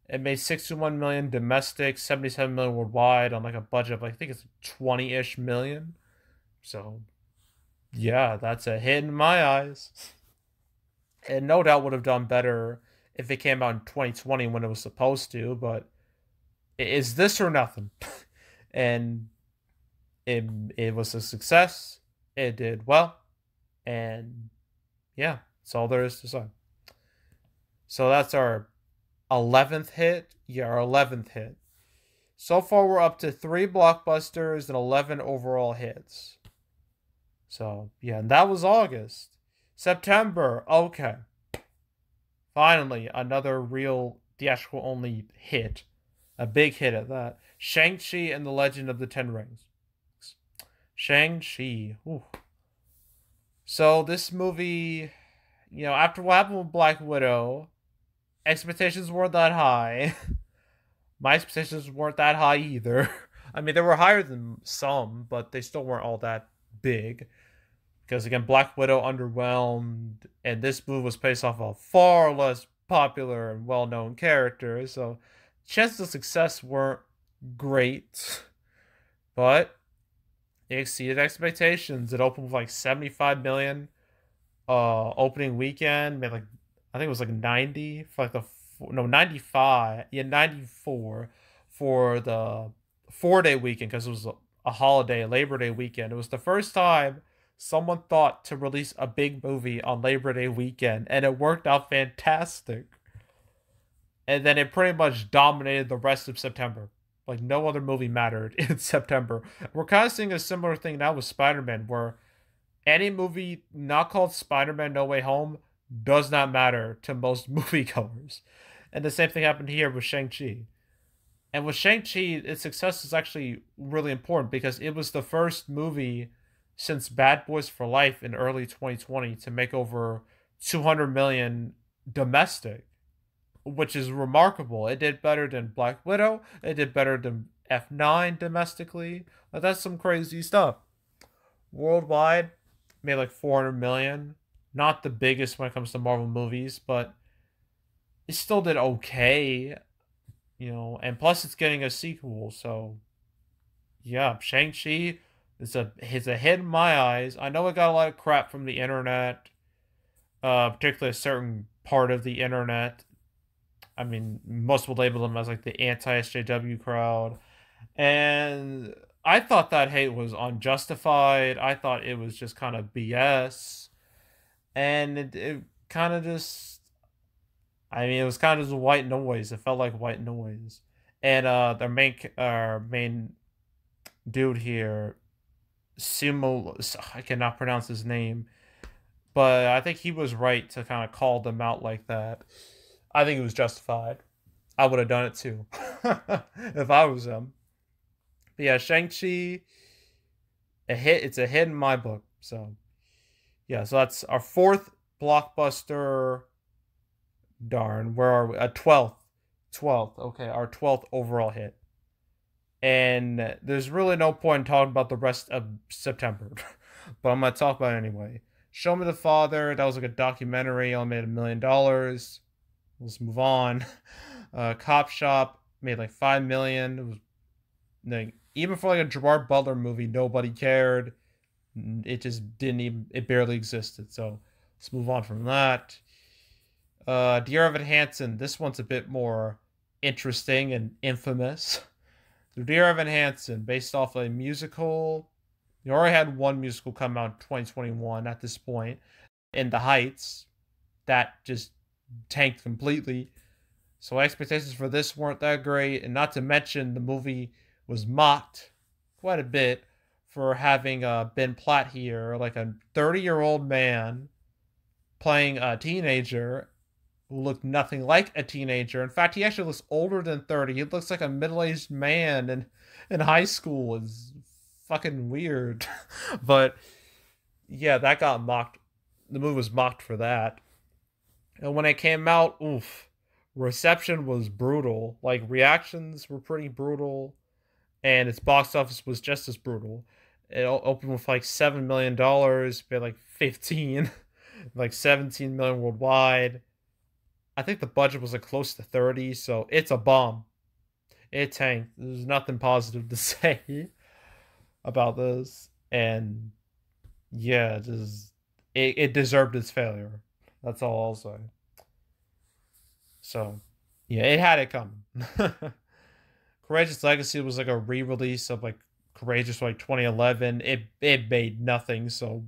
It made 61 million domestic, 77 million worldwide on like a budget of I think it's 20-ish million. So yeah, that's a hit in my eyes. And no doubt would have done better if it came out in 2020 when it was supposed to, but is this or nothing? And it was a success. It did well. And yeah, that's all there is to say. So that's our 11th hit. Yeah, our 11th hit. So far, we're up to 3 blockbusters and 11 overall hits. So, yeah, and that was August. September, okay. Finally, another real theatrical only hit. A big hit at that. Shang-Chi and the Legend of the Ten Rings. Shang-Chi. Ooh. So, this movie, after what happened with Black Widow, expectations weren't that high. My expectations weren't that high either. I mean, they were higher than some, but they still weren't all that big. Because again, Black Widow underwhelmed, and this movie was based off a far less popular and well-known character, so chances of success weren't great. But it exceeded expectations. It opened with like 75 million opening weekend, made like I think it was like 90 for like 95, yeah, 94 for the 4-day weekend because it was a holiday, Labor Day weekend. It was the first time someone thought to release a big movie on Labor Day weekend, and it worked out fantastic. And then it pretty much dominated the rest of September. Like no other movie mattered in September. We're kind of seeing a similar thing now with Spider-Man, where any movie not called Spider-Man No Way Home does not matter to most moviegoers. And the same thing happened here with Shang-Chi. And with Shang-Chi, its success is actually really important because it was the first movie since Bad Boys for Life in early 2020 to make over 200 million domestic, which is remarkable. It did better than Black Widow. It did better than F9 domestically. Like, that's some crazy stuff. Worldwide, made like 400 million. Not the biggest when it comes to Marvel movies, but it still did okay. And plus it's getting a sequel, so yeah, Shang-Chi is a hit in my eyes. I know it got a lot of crap from the internet, particularly a certain part of the internet. I mean, most would label them as like the anti-SJW crowd. And I thought that hate was unjustified. I thought it was just kind of BS. And it kind of just, I mean, it was kind of just white noise. It felt like white noise. And their main dude here, Simo, I cannot pronounce his name, but I think he was right to kind of call them out like that. I think it was justified. I would have done it too if I was them. But yeah, Shang-Chi, a hit. It's a hit in my book. So yeah, so that's our 4th blockbuster. Darn, where are we? 12th. 12th. Okay, our 12th overall hit. And there's really no point in talking about the rest of September. But I'm going to talk about it anyway. Show Me the Father. That was like a documentary. Only made $1 million. Let's move on. Cop Shop made like 5 million. It was like, even for like a Gerard Butler movie, nobody cared. It just didn't even, it barely existed. So let's move on from that. Dear Evan Hansen, this one's a bit more interesting and infamous. So Dear Evan Hansen, based off a musical. You already had one musical come out in 2021 at this point, In the Heights. That just tanked completely. So expectations for this weren't that great, and not to mention the movie was mocked quite a bit for having Ben Platt here, like a 30-year-old man playing a teenager who looked nothing like a teenager. In fact, he actually looks older than 30. He looks like a middle-aged man in high school. It's fucking weird. But yeah, that got mocked. The movie was mocked for that. And when it came out, oof, reception was brutal. Like reactions were pretty brutal, and its box office was just as brutal. It opened with like $7 million, paid like 15, like 17 million worldwide. I think the budget was like close to 30, so it's a bomb. It tanked. There's nothing positive to say about this, and yeah, just it deserved its failure. That's all I'll say. So, yeah, it had it coming. Courageous Legacy was like a re-release of like Courageous like 2011. It made nothing, so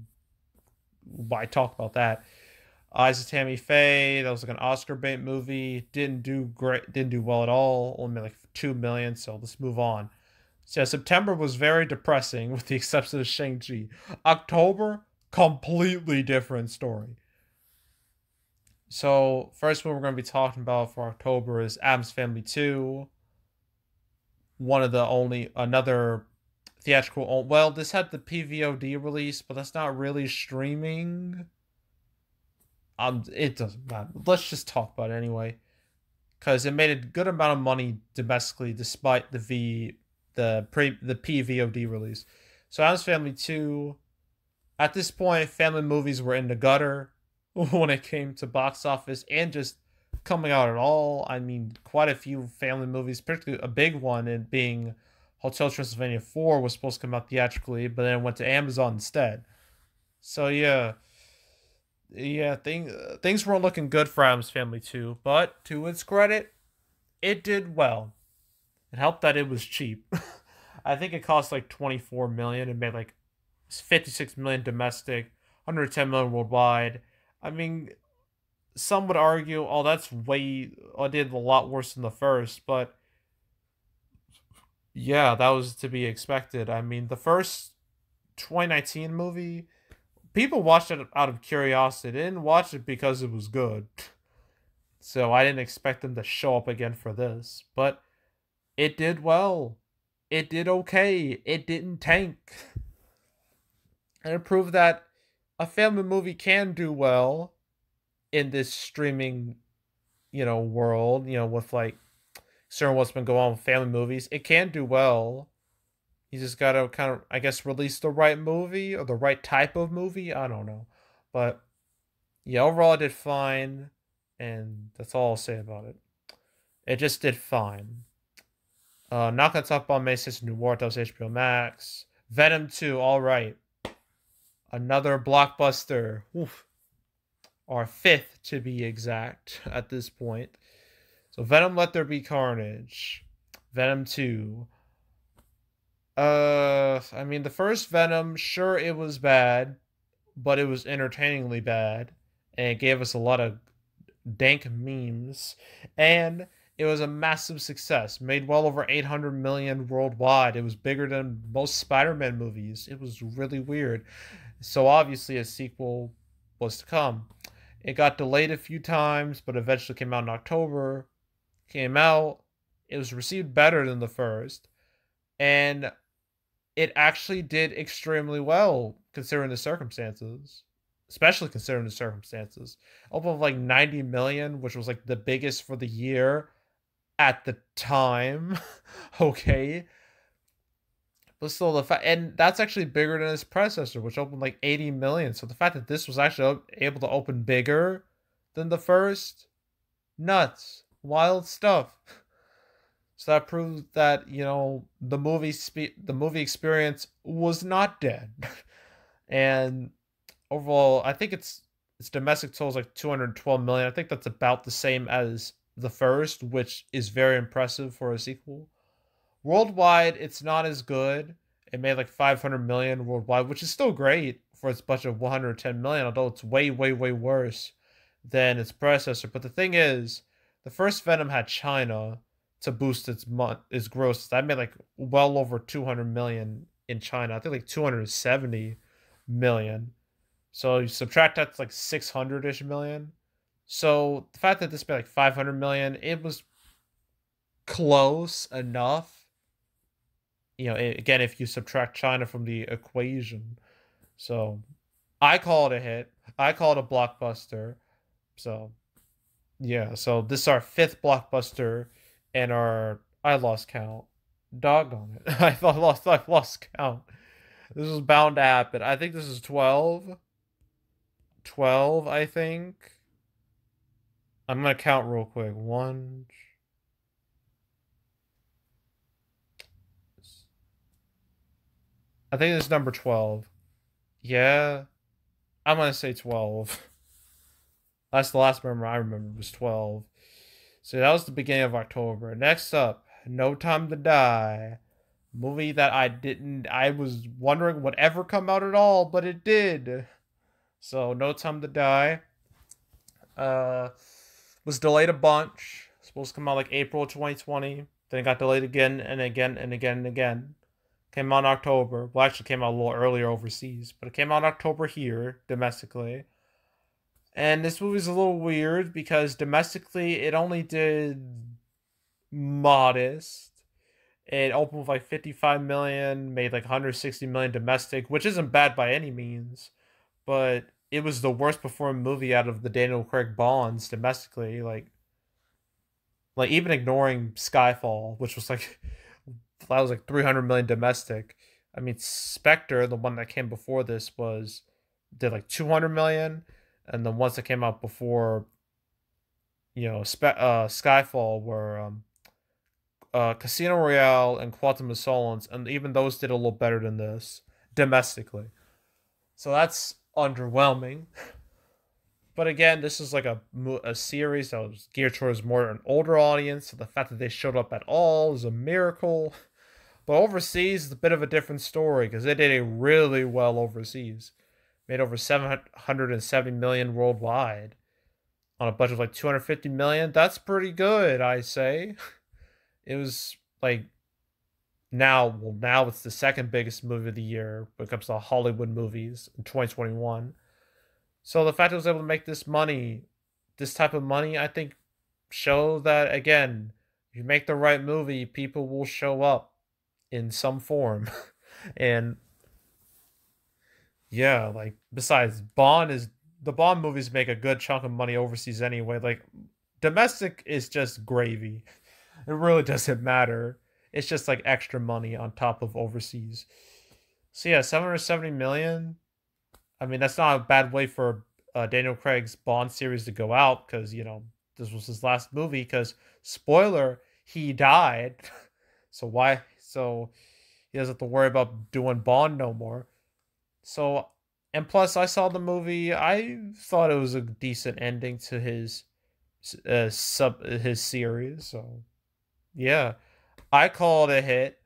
why talk about that? Eyes of Tammy Faye, that was like an Oscar bait movie. Didn't do great, didn't do well at all. Only made like 2 million, so let's move on. So yeah, September was very depressing with the exception of Shang-Chi. October, completely different story. So, first one we're going to be talking about for October is Addams Family 2. One of the only, another theatrical, well, this had the PVOD release, but that's not really streaming. It doesn't matter. Let's just talk about it anyway. Because it made a good amount of money domestically despite the PVOD release. So Addams Family 2, at this point, family movies were in the gutter when it came to box office and just coming out at all. I mean, quite a few family movies, particularly a big one in being Hotel Transylvania 4 was supposed to come out theatrically, but then it went to Amazon instead. So yeah, things weren't looking good for Addams Family 2, but to its credit, it did well. It helped that it was cheap. I think it cost like 24 million and made like 56 million domestic, 110 million worldwide. I mean, some would argue, oh, that's way, I did a lot worse than the first, but yeah, that was to be expected. I mean, the first 2019 movie, people watched it out of curiosity. They didn't watch it because it was good. So I didn't expect them to show up again for this. But it did well. It did okay. It didn't tank. And it proved that a family movie can do well in this streaming, world, with like certain what's been going on with family movies. It can do well. You just gotta kind of, I guess, release the right movie or the right type of movie. I don't know. But yeah, overall, it did fine. And that's all I'll say about it. It just did fine. Not gonna talk about May 6th New War. That was HBO Max. Venom 2, alright. Another blockbuster. Oof. Our fifth, to be exact, at this point. So Venom Let There Be Carnage. Venom 2. I mean, the first Venom, sure, it was bad, but it was entertainingly bad, and it gave us a lot of dank memes, and it was a massive success. Made well over 800 million worldwide. It was bigger than most Spider-Man movies. It was really weird. So obviously a sequel was to come. It got delayed a few times, but eventually came out in October. Came out. It was received better than the first. And it actually did extremely well considering the circumstances. Especially considering the circumstances. Opened with like 90 million, which was like the biggest for the year at the time. Okay. But still, the fact, and that's actually bigger than its predecessor, which opened like 80 million. So the fact that this was actually able to open bigger than the first, nuts, wild stuff. So that proves that the movie experience was not dead, and overall, I think its domestic total is like 212 million. I think that's about the same as the first, which is very impressive for a sequel. Worldwide, it's not as good. It made like 500 million worldwide, which is still great for its budget of 110 million, although it's way, way, way worse than its predecessor. But the thing is, the first Venom had China to boost its gross. That made like well over 200 million in China. I think like 270 million. So you subtract that to like 600-ish million. So the fact that this made like 500 million, it was close enough. Again, if you subtract China from the equation. So I call it a hit. I call it a blockbuster. So yeah, so this is our fifth blockbuster and I lost count. Doggone it. I lost count. This was bound to happen. I think this is 12. 12, I think. I'm gonna count real quick. One. I think this is number 12. Yeah. I'm gonna say 12. That's the last number I remember was 12. So that was the beginning of October. Next up, No Time to Die. Movie that I was wondering would ever come out at all, but it did. So No Time to Die was delayed a bunch. Supposed to come out like April 2020. Then it got delayed again and again and again and again. Came out in October. Well, actually came out a little earlier overseas, but it came out in October here, domestically. And this movie's a little weird because domestically it only did modest. It opened with like 55 million, made like 160 million domestic, which isn't bad by any means, but it was the worst performing movie out of the Daniel Craig Bonds domestically. Like even ignoring Skyfall, which was like that was like 300 million domestic. I mean, Spectre, the one that came before this, did like 200 million, and the ones that came out before, Skyfall were Casino Royale and Quantum of Solace, and even those did a little better than this domestically. So that's underwhelming. But again, this is like a series that was geared towards more an older audience, so the fact that they showed up at all is a miracle. But overseas is a bit of a different story because they did it really well overseas. Made over 770 million worldwide on a budget of like 250 million. That's pretty good, I say. It was like now it's the second biggest movie of the year when it comes to Hollywood movies in 2021. So the fact that it was able to make this type of money, I think show that again, if you make the right movie, people will show up in some form. And yeah, like besides the Bond movies make a good chunk of money overseas anyway. Like domestic is just gravy. It really doesn't matter. It's just like extra money on top of overseas. So yeah, 770 million. I mean, that's not a bad way for Daniel Craig's Bond series to go out because, this was his last movie because, spoiler, he died. So why? So he doesn't have to worry about doing Bond no more. So, and plus, I saw the movie. I thought it was a decent ending to his series. So, yeah, I call it a hit.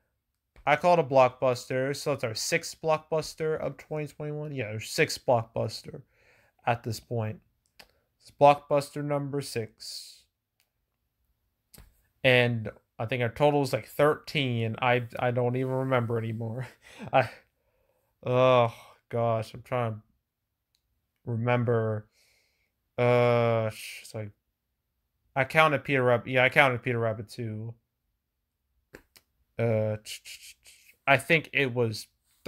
I call it a blockbuster. So it's our sixth blockbuster of 2021. Yeah, our sixth blockbuster at this point. It's blockbuster number 6. And I think our total is like 13. I don't even remember anymore. Oh gosh, I'm trying to remember. It's like I counted Peter Rabbit. Yeah, I counted Peter Rabbit too. I think it was.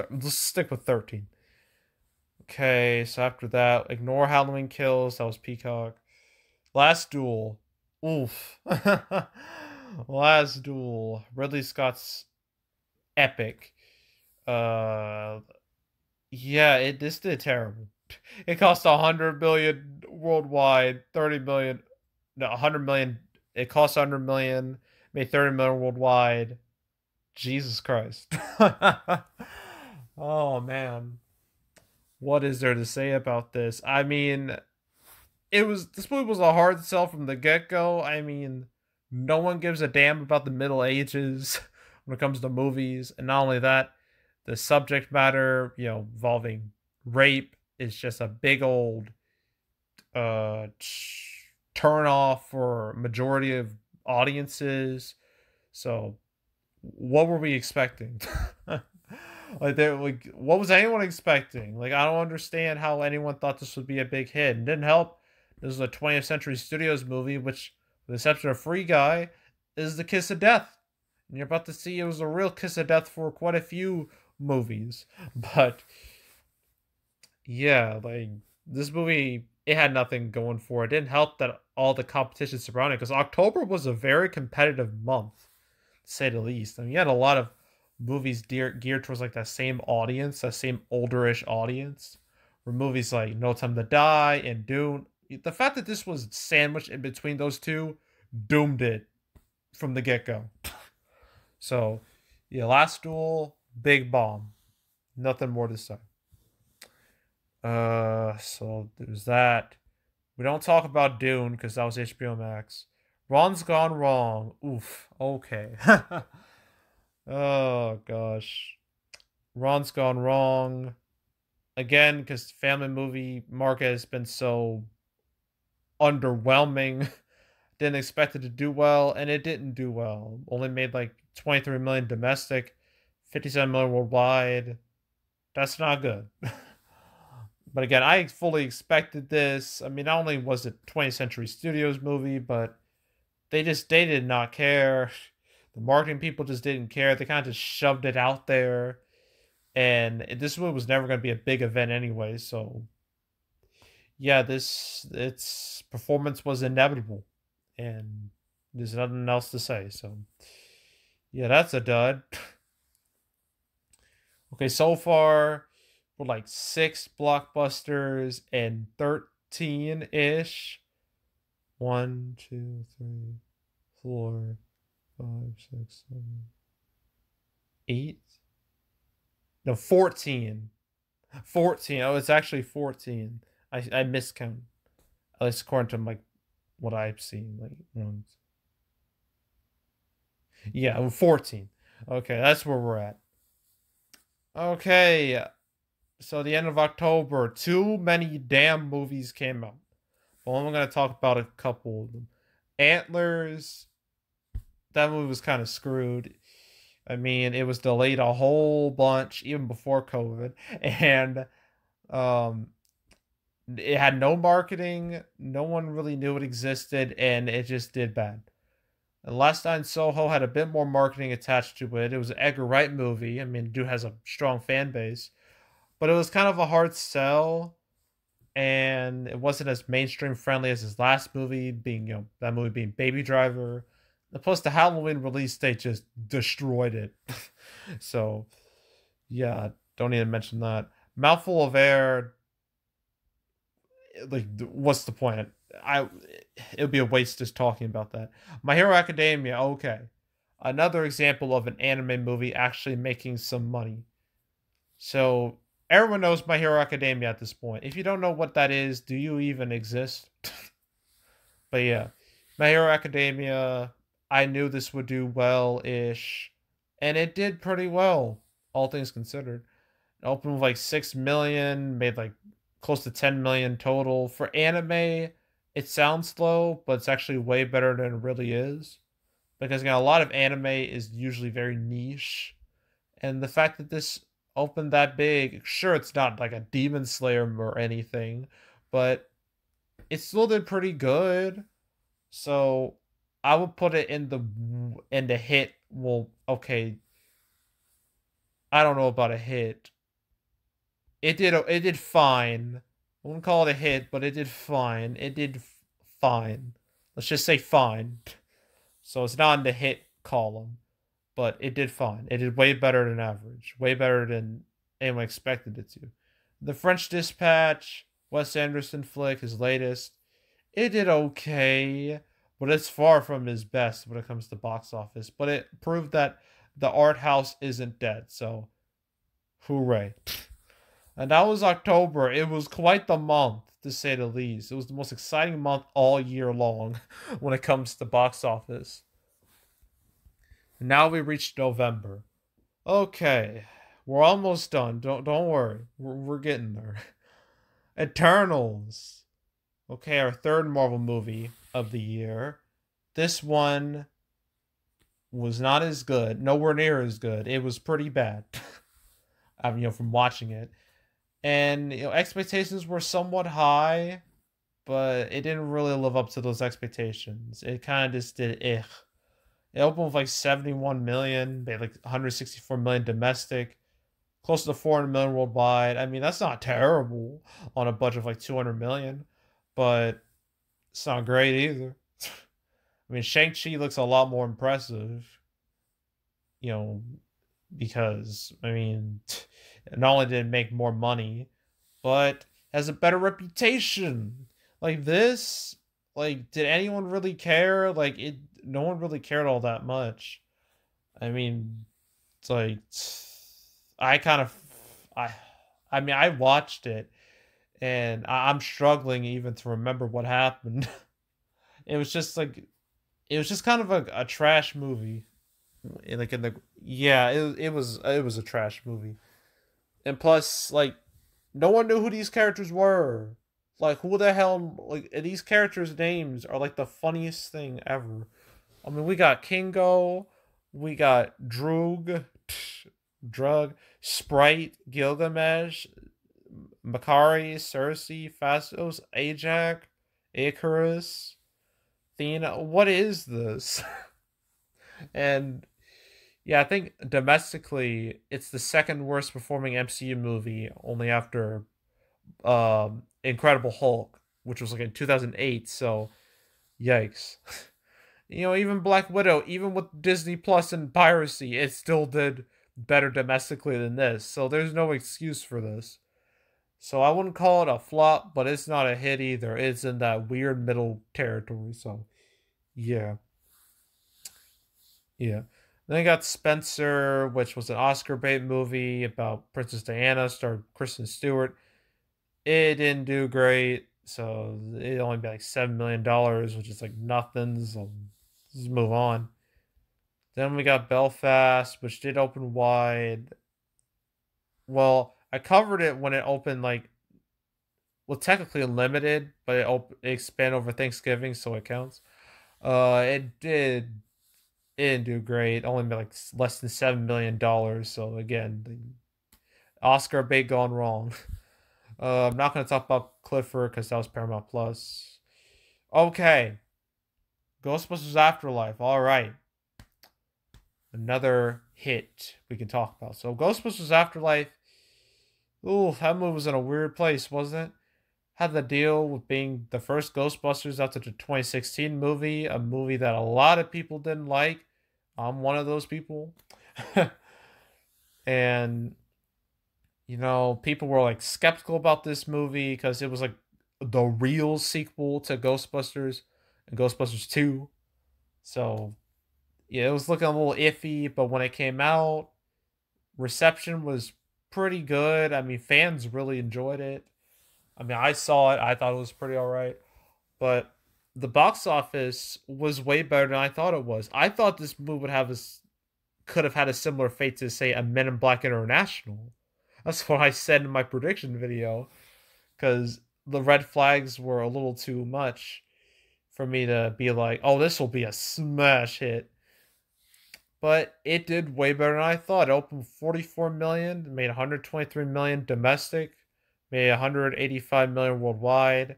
Let's stick with 13. Okay, so after that, ignore Halloween Kills. That was Peacock. Last Duel. Oof. Last Duel. Ridley Scott's epic. Yeah, this did terrible. It cost 100 million worldwide, 30 million, no, 100 million. It cost 100 million, made 30 million worldwide. Jesus Christ. Oh man. What is there to say about this? I mean, this movie was a hard sell from the get-go. I mean, no one gives a damn about the Middle Ages when it comes to movies. And not only that, the subject matter, involving rape is just a big old uh turn off for majority of audiences. So what were we expecting? What was anyone expecting? Like, I don't understand how anyone thought this would be a big hit. And didn't help. This is a 20th Century Studios movie, which, with the exception of Free Guy, is the kiss of death. And you're about to see it was a real kiss of death for quite a few movies. But yeah, like, this movie, it had nothing going for it. It didn't help that all the competition surrounding it, because October was a very competitive month, to say the least. I mean, you had a lot of movies geared towards like that same audience, that same olderish audience. Where movies like No Time to Die and Dune, the fact that this was sandwiched in between those two, doomed it from the get go. So, yeah, Last Duel, big bomb. Nothing more to say. So there's that. We don't talk about Dune because that was HBO Max. Ron's Gone Wrong. Oof. Okay. Oh gosh. Ron's Gone Wrong. Again, because family movie market has been so underwhelming. Didn't expect it to do well, and it didn't do well. Only made like 23 million domestic, 57 million worldwide. That's not good. But again, I fully expected this. I mean, not only was it 20th Century Studios movie, but they did not care. The marketing people just didn't care. They kind of just shoved it out there. And this movie was never going to be a big event anyway, so yeah, its performance was inevitable. And there's nothing else to say. So yeah, that's a dud. Okay, so far we're like 6 blockbusters and 13-ish. 1, 2, 3, 4, 5, 6, 7, 8. No, 14. 14. Oh, it's actually 14. I miscounted. At least according to like what I've seen. Like, yeah, 14. Okay, that's where we're at. Okay, so the end of October, too many damn movies came out. Well, I'm gonna talk about a couple of them. Antlers. That movie was kind of screwed. I mean, it was delayed a whole bunch even before COVID, and um, it had no marketing. No one really knew it existed, and it just did bad. And Last Night in Soho had a bit more marketing attached to it. It was an Edgar Wright movie. I mean, dude has a strong fan base, but it was kind of a hard sell, and it wasn't as mainstream friendly as his last movie, being that movie being Baby Driver. And plus, the Halloween release date just destroyed it. So, yeah, don't need to mention that. Mouthful of Air, like, what's the point? It would be a waste just talking about that. My Hero Academia, okay. Another example of an anime movie actually making some money. So, everyone knows My Hero Academia at this point. If you don't know what that is, do you even exist? But yeah, My Hero Academia, I knew this would do well-ish. And it did pretty well, all things considered. It opened with like 6 million, made like close to 10 million total. For anime, it sounds slow, but it's actually way better than it really is. Because a lot of anime is usually very niche. And the fact that this opened that big, sure, it's not like a Demon Slayer or anything, but it still did pretty good. So I would put it in the hit. Well, okay, I don't know about a hit. It did fine. I wouldn't call it a hit, but it did fine. It did fine. Let's just say fine. So it's not in the hit column, but it did fine. It did way better than average. Way better than anyone expected it to. The French Dispatch, Wes Anderson flick, his latest, it did okay, but it's far from his best when it comes to box office. But it proved that the art house isn't dead, so hooray. And that was October. It was quite the month, to say the least. It was the most exciting month all year long when it comes to the box office. And now we reached November. Okay, we're almost done. Don't worry, we're getting there. Eternals. Okay, our third Marvel movie of the year. This one was not as good, nowhere near as good. It was pretty bad. I mean, from watching it, and expectations were somewhat high, but it didn't really live up to those expectations. It kind of just did. It opened with like 71 million, made like 164 million domestic, close to 400 million worldwide. I mean, that's not terrible on a budget of like 200 million, but it's not great either. I mean, Shang-Chi looks a lot more impressive, you know, because, I mean, not only did it make more money, but has a better reputation. Like this, like, did anyone really care? Like, no one really cared all that much. I mean, it's like, I kind of, I, I mean, I watched it, and I'm struggling even to remember what happened. It was just like, it was just kind of a trash movie. Like in the yeah, it was a trash movie. And plus, like, no one knew who these characters were. Like, who the hell? Like, these characters' names are like the funniest thing ever. I mean, we got Kingo, we got Drug, Sprite, Gilgamesh, Makari, Cersei, Phastos, Ajax, Icarus, Athena. What is this? And yeah, I think domestically it's the second worst performing MCU movie, only after Incredible Hulk, which was like in 2008. So yikes. Even Black Widow, even with Disney Plus and piracy, it still did better domestically than this. So there's no excuse for this. So I wouldn't call it a flop, but it's not a hit either. It's in that weird middle territory. So yeah. Yeah. Then I got Spencer, which was an Oscar bait movie about Princess Diana, starred Kristen Stewart. It didn't do great, so it only made like $7 million, which is like nothing. So let's move on. Then we got Belfast, which did open wide. Well, I covered it when it opened like, well, technically limited, but it expanded over Thanksgiving, so it counts. It didn't do great. Only made like less than $7 million. So again, the Oscar bait gone wrong. I'm not going to talk about Clifford because that was Paramount Plus. Okay, Ghostbusters Afterlife. All right, another hit we can talk about. So Ghostbusters Afterlife. Ooh, that movie was in a weird place, wasn't it? Had to deal with being the first Ghostbusters after the 2016 movie, a movie that a lot of people didn't like. I'm one of those people. And, people were like skeptical about this movie because it was like the real sequel to Ghostbusters and Ghostbusters 2. So, yeah, it was looking a little iffy, but when it came out, reception was pretty good. I mean, fans really enjoyed it. I mean, I saw it, I thought it was pretty alright. But the box office was way better than I thought it was. I thought this movie could have had a similar fate to, say, a Men in Black International. That's what I said in my prediction video, because the red flags were a little too much for me to be like, oh, this will be a smash hit. But it did way better than I thought. It opened 44 million, made 123 million domestic, made 185 million worldwide.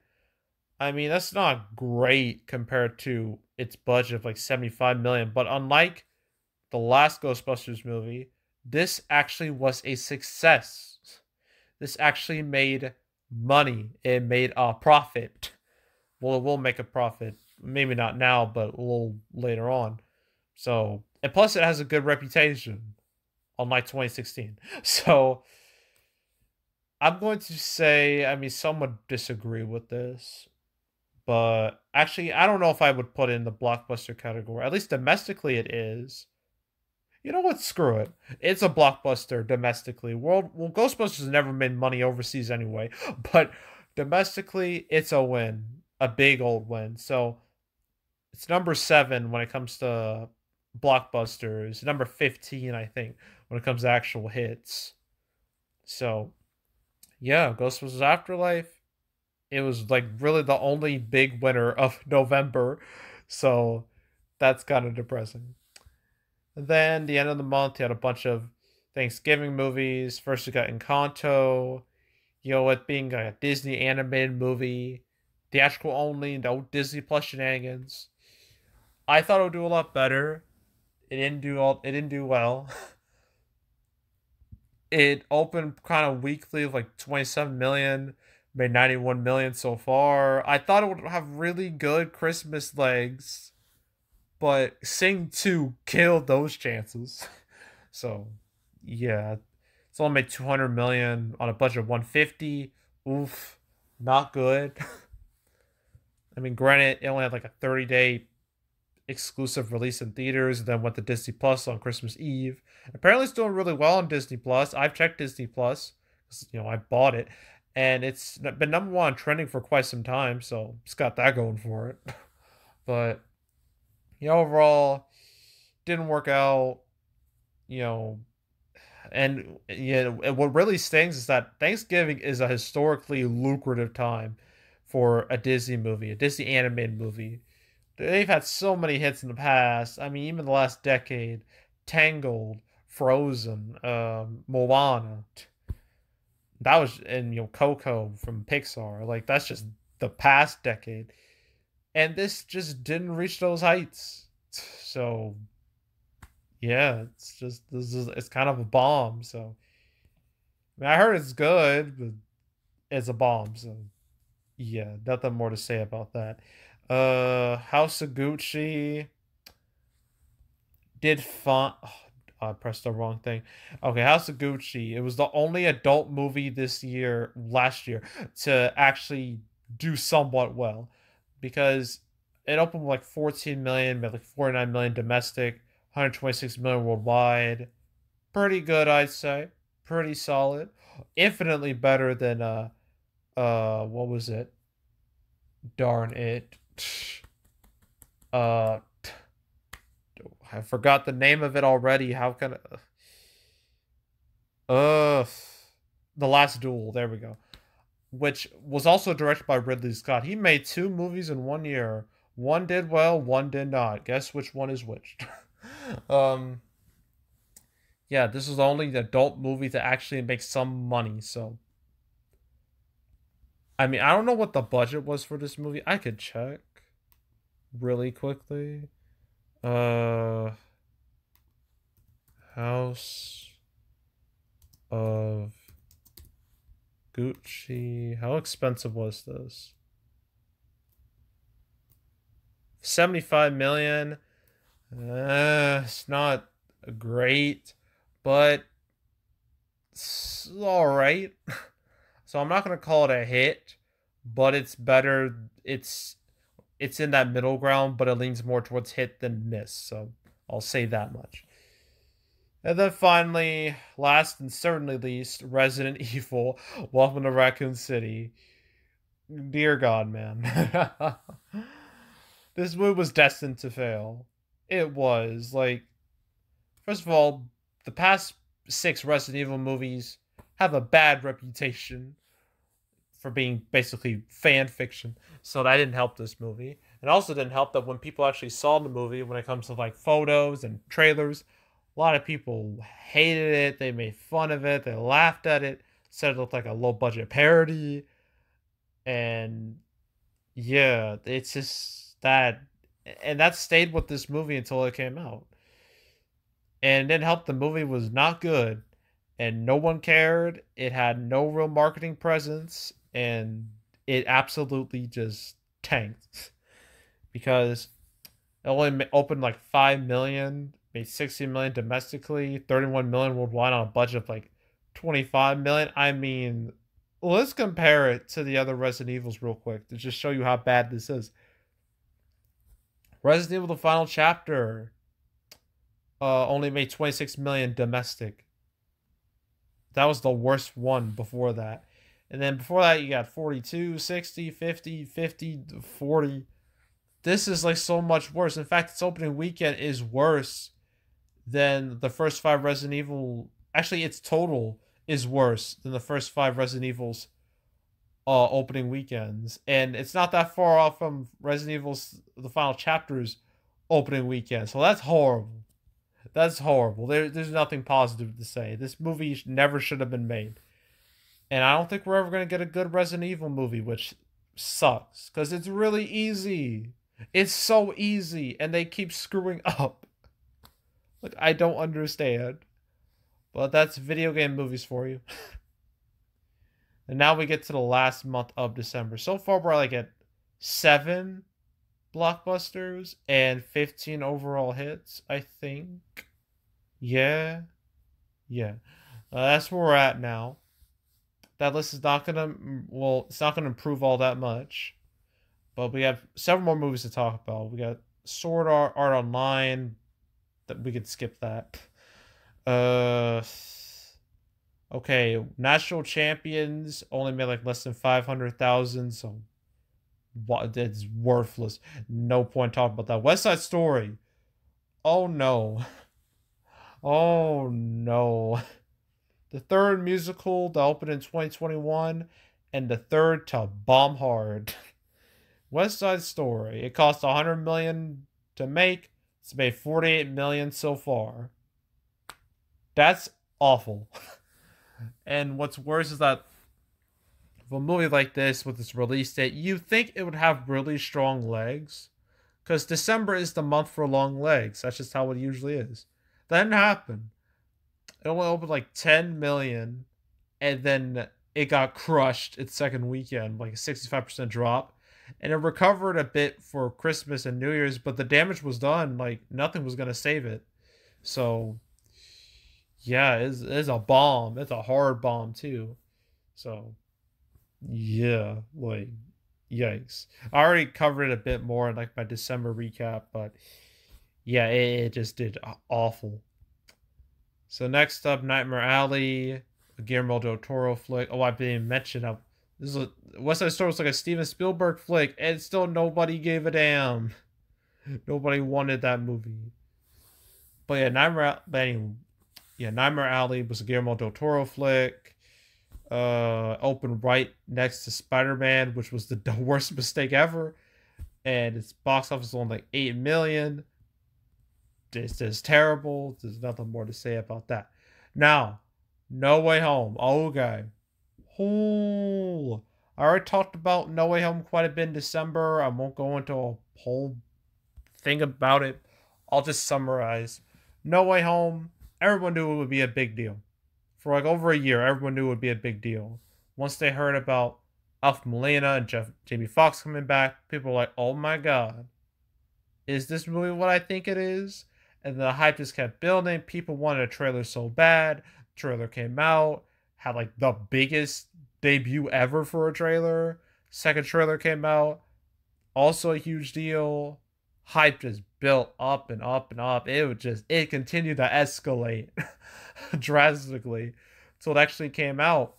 I mean, that's not great compared to its budget of like 75 million, but unlike the last Ghostbusters movie, this actually was a success. This actually made money. It made a profit. Well, it will make a profit. Maybe not now, but a little later on. So, and plus it has a good reputation, unlike 2016. So, I'm going to say, I mean, some would disagree with this. But actually, I don't know if I would put it in the blockbuster category. At least domestically, it is. You know what? Screw it. It's a blockbuster domestically. Well, Ghostbusters never made money overseas anyway. But Domestically, it's a win, a big old win. So it's number 7 when it comes to blockbusters, number 15, I think, when it comes to actual hits. So yeah, Ghostbusters Afterlife, it was like really the only big winner of November. So that's kind of depressing. And then the end of the month, you had a bunch of Thanksgiving movies. First, you got Encanto, it being a Disney animated movie, theatrical only, no Disney Plus shenanigans. I thought it would do a lot better. It didn't do well. It opened kind of weakly, like 27 million, made 91 million so far. I thought it would have really good Christmas legs, but Sing 2 killed those chances. So, yeah, it's only made 200 million on a budget of 150. Oof, not good. I mean, granted, it only had like a 30-day exclusive release in theaters, and then went to Disney Plus on Christmas Eve. Apparently, it's doing really well on Disney Plus. I've checked Disney Plus, I bought it, and it's been number one trending for quite some time. So it's got that going for it. But overall, didn't work out. You know, and what really stings is that Thanksgiving is a historically lucrative time for a Disney movie, a Disney animated movie. They've had so many hits in the past. I mean, even the last decade, Tangled, Frozen, Moana. That was, and Coco from Pixar. Like, that's just the past decade, and this just didn't reach those heights. So yeah, it's kind of a bomb. So I mean, I heard it's good, but it's a bomb. So yeah, nothing more to say about that. House of Gucci did fun. Oh, I pressed the wrong thing. Okay, House of Gucci. It was the only adult movie last year, to actually do somewhat well, because it opened with like 14 million, made like 49 million domestic, 126 million worldwide. Pretty good, I'd say. Pretty solid. Infinitely better than what was it? Darn it. Uh I forgot the name of it already. How can The Last Duel, there we go. Which was also directed by Ridley Scott. He made 2 movies in 1 year. One did well, one did not. Guess which one is which. um yeah, this is the only adult movie to actually make some money, so I mean, I don't know what the budget was for this movie. I could check really quickly. Uh House of Gucci. How expensive was this? 75 million. It's not great, but it's all right. So I'm not gonna call it a hit, but it's better. It's in that middle ground, but it leans more towards hit than miss. So I'll say that much. And then finally, last and certainly least, Resident Evil: Welcome to Raccoon City. Dear God, man. This movie was destined to fail. It was. Like, first of all, the past 6 Resident Evil movies have a bad reputation for being basically fan fiction. So that didn't help this movie. It also didn't help that when people actually saw the movie, when it comes to like photos and trailers, a lot of people hated it. They made fun of it. They laughed at it. Said it looked like a low budget parody. And yeah, it's just that. And that stayed with this movie until it came out. And it didn't help, the movie was not good. And no one cared. It had no real marketing presence. And it absolutely just tanked. Because it only opened like 5 million, made 60 million domestically, 31 million worldwide on a budget of like 25 million. I mean, let's compare it to the other Resident Evils real quick to just show you how bad this is. Resident Evil: The Final Chapter only made 26 million domestic. That was the worst one before that. And then before that, you got 42, 60, 50, 50, 40. This is like so much worse. In fact, its opening weekend is worse than the first five Resident Evil. Actually, its total is worse than the first five Resident Evils opening weekends. And it's not that far off from Resident Evil's the final chapter's opening weekend. So that's horrible. That's horrible. There's nothing positive to say. This movie never should have been made. And I don't think we're ever going to get a good Resident Evil movie, which sucks. Because it's really easy. It's so easy. And they keep screwing up. Like, I don't understand. But that's video game movies for you. And now we get to the last month of December. So far, we're like at 7 blockbusters and 15 overall hits, I think. Yeah. Yeah. That's where we're at now. That list is not gonna, well, it's not gonna improve all that much. But we have several more movies to talk about. We got Sword Art Online. That we could skip that. Okay, National Champions only made like less than 500,000, so what? It's worthless. No point talking about that. West Side Story. Oh no. Oh no. The third musical to open in 2021, and the third to bomb hard. West Side Story. It cost 100 million to make. It's made 48 million so far. That's awful. And what's worse is that for a movie like this with its release date, you think it would have really strong legs. Because December is the month for long legs. That's just how it usually is. That didn't happen. It only opened like 10 million. And then it got crushed its second weekend. Like a 65% drop. And it recovered a bit for Christmas and New Year's. But the damage was done. Like nothing was going to save it. So yeah, it's a bomb. It's a hard bomb too. So yeah, like yikes. I already covered it a bit more in like my December recap, but yeah, it just did awful. So next up, Nightmare Alley, a Guillermo del Toro flick. Oh, I didn't even mention how this is West Side Story was like a Steven Spielberg flick, and still nobody gave a damn. Nobody wanted that movie. But yeah, Nightmare Alley was a Guillermo del Toro flick. Opened right next to Spider-Man, which was the worst mistake ever. And its box office is only like 8 million. This is terrible. There's nothing more to say about that. Now, No Way Home. Okay. Oh, I already talked about No Way Home quite a bit in December. I won't go into a whole thing about it. I'll just summarize. No Way Home, everyone knew it would be a big deal. For like over a year, everyone knew it would be a big deal. Once they heard about Alfred Molina and Jamie Foxx coming back, people were like, oh my god, is this really what I think it is? And the hype just kept building. People wanted a trailer so bad. The trailer came out, had like the biggest debut ever for a trailer. Second trailer came out, also a huge deal. Hype just built up and up and up. It continued to escalate drastically until it actually came out.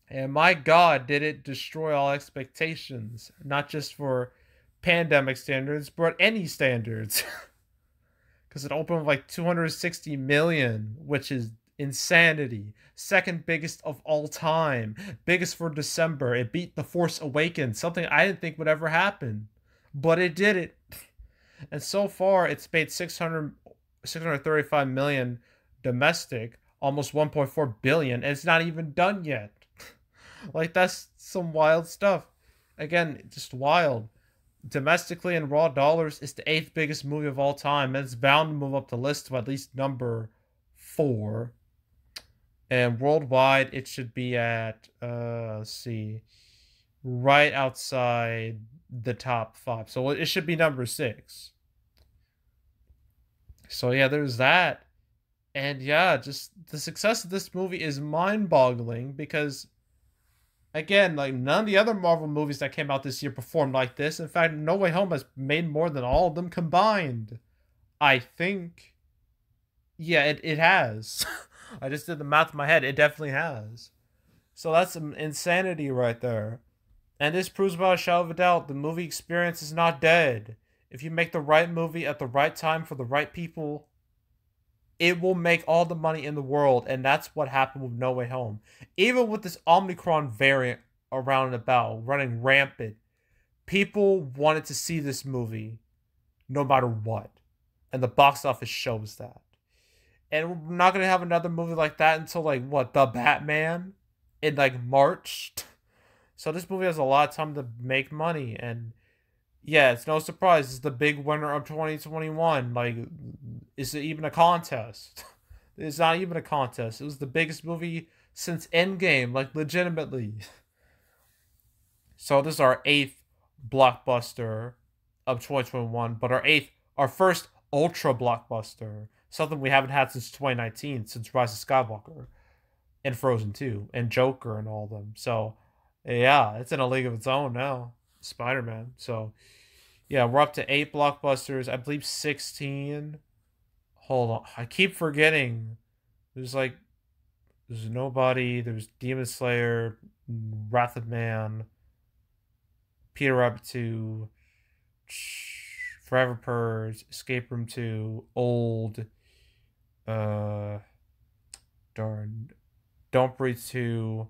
And my god, did it destroy all expectations, not just for pandemic standards, but any standards. Because it opened with like 260 million, which is insanity. Second biggest of all time. Biggest for December. It beat The Force Awakens, something I didn't think would ever happen. But it did it. And so far, it's made 635 million domestic, almost 1.4 billion, and it's not even done yet. Like, that's some wild stuff. Again, just wild. Domestically in raw dollars, it's the 8th biggest movie of all time, and it's bound to move up the list to at least number 4. And worldwide, it should be at, let's see, right outside the top 5. So it should be number 6. So yeah, there's that. And yeah, just the success of this movie is mind-boggling because, again, like none of the other Marvel movies that came out this year performed like this. In fact, No Way Home has made more than all of them combined. I think. Yeah, it has. I just did the math in my head. It definitely has. So that's some insanity right there. And this proves without a shadow of a doubt the movie experience is not dead. If you make the right movie at the right time for the right people, it will make all the money in the world. And that's what happened with No Way Home. Even with this Omicron variant around and about, running rampant, people wanted to see this movie no matter what. And the box office shows that. And we're not going to have another movie like that until, like, what, The Batman? In, like, March? So this movie has a lot of time to make money, and yeah, it's no surprise it's the big winner of 2021. Like, is it even a contest? It's not even a contest. It was the biggest movie since Endgame, like legitimately. So this is our eighth blockbuster of 2021, but our first ultra blockbuster, something we haven't had since 2019, since Rise of Skywalker and Frozen 2 and Joker and all of them. So yeah, it's in a league of its own now. Spider-Man. So yeah, we're up to 8 blockbusters. I believe 16. Hold on. I keep forgetting. There's Nobody, there's Demon Slayer, Wrath of Man, Peter Rabbit 2, Forever Purge, Escape Room 2, Old, uh darn. Don't Breathe 2.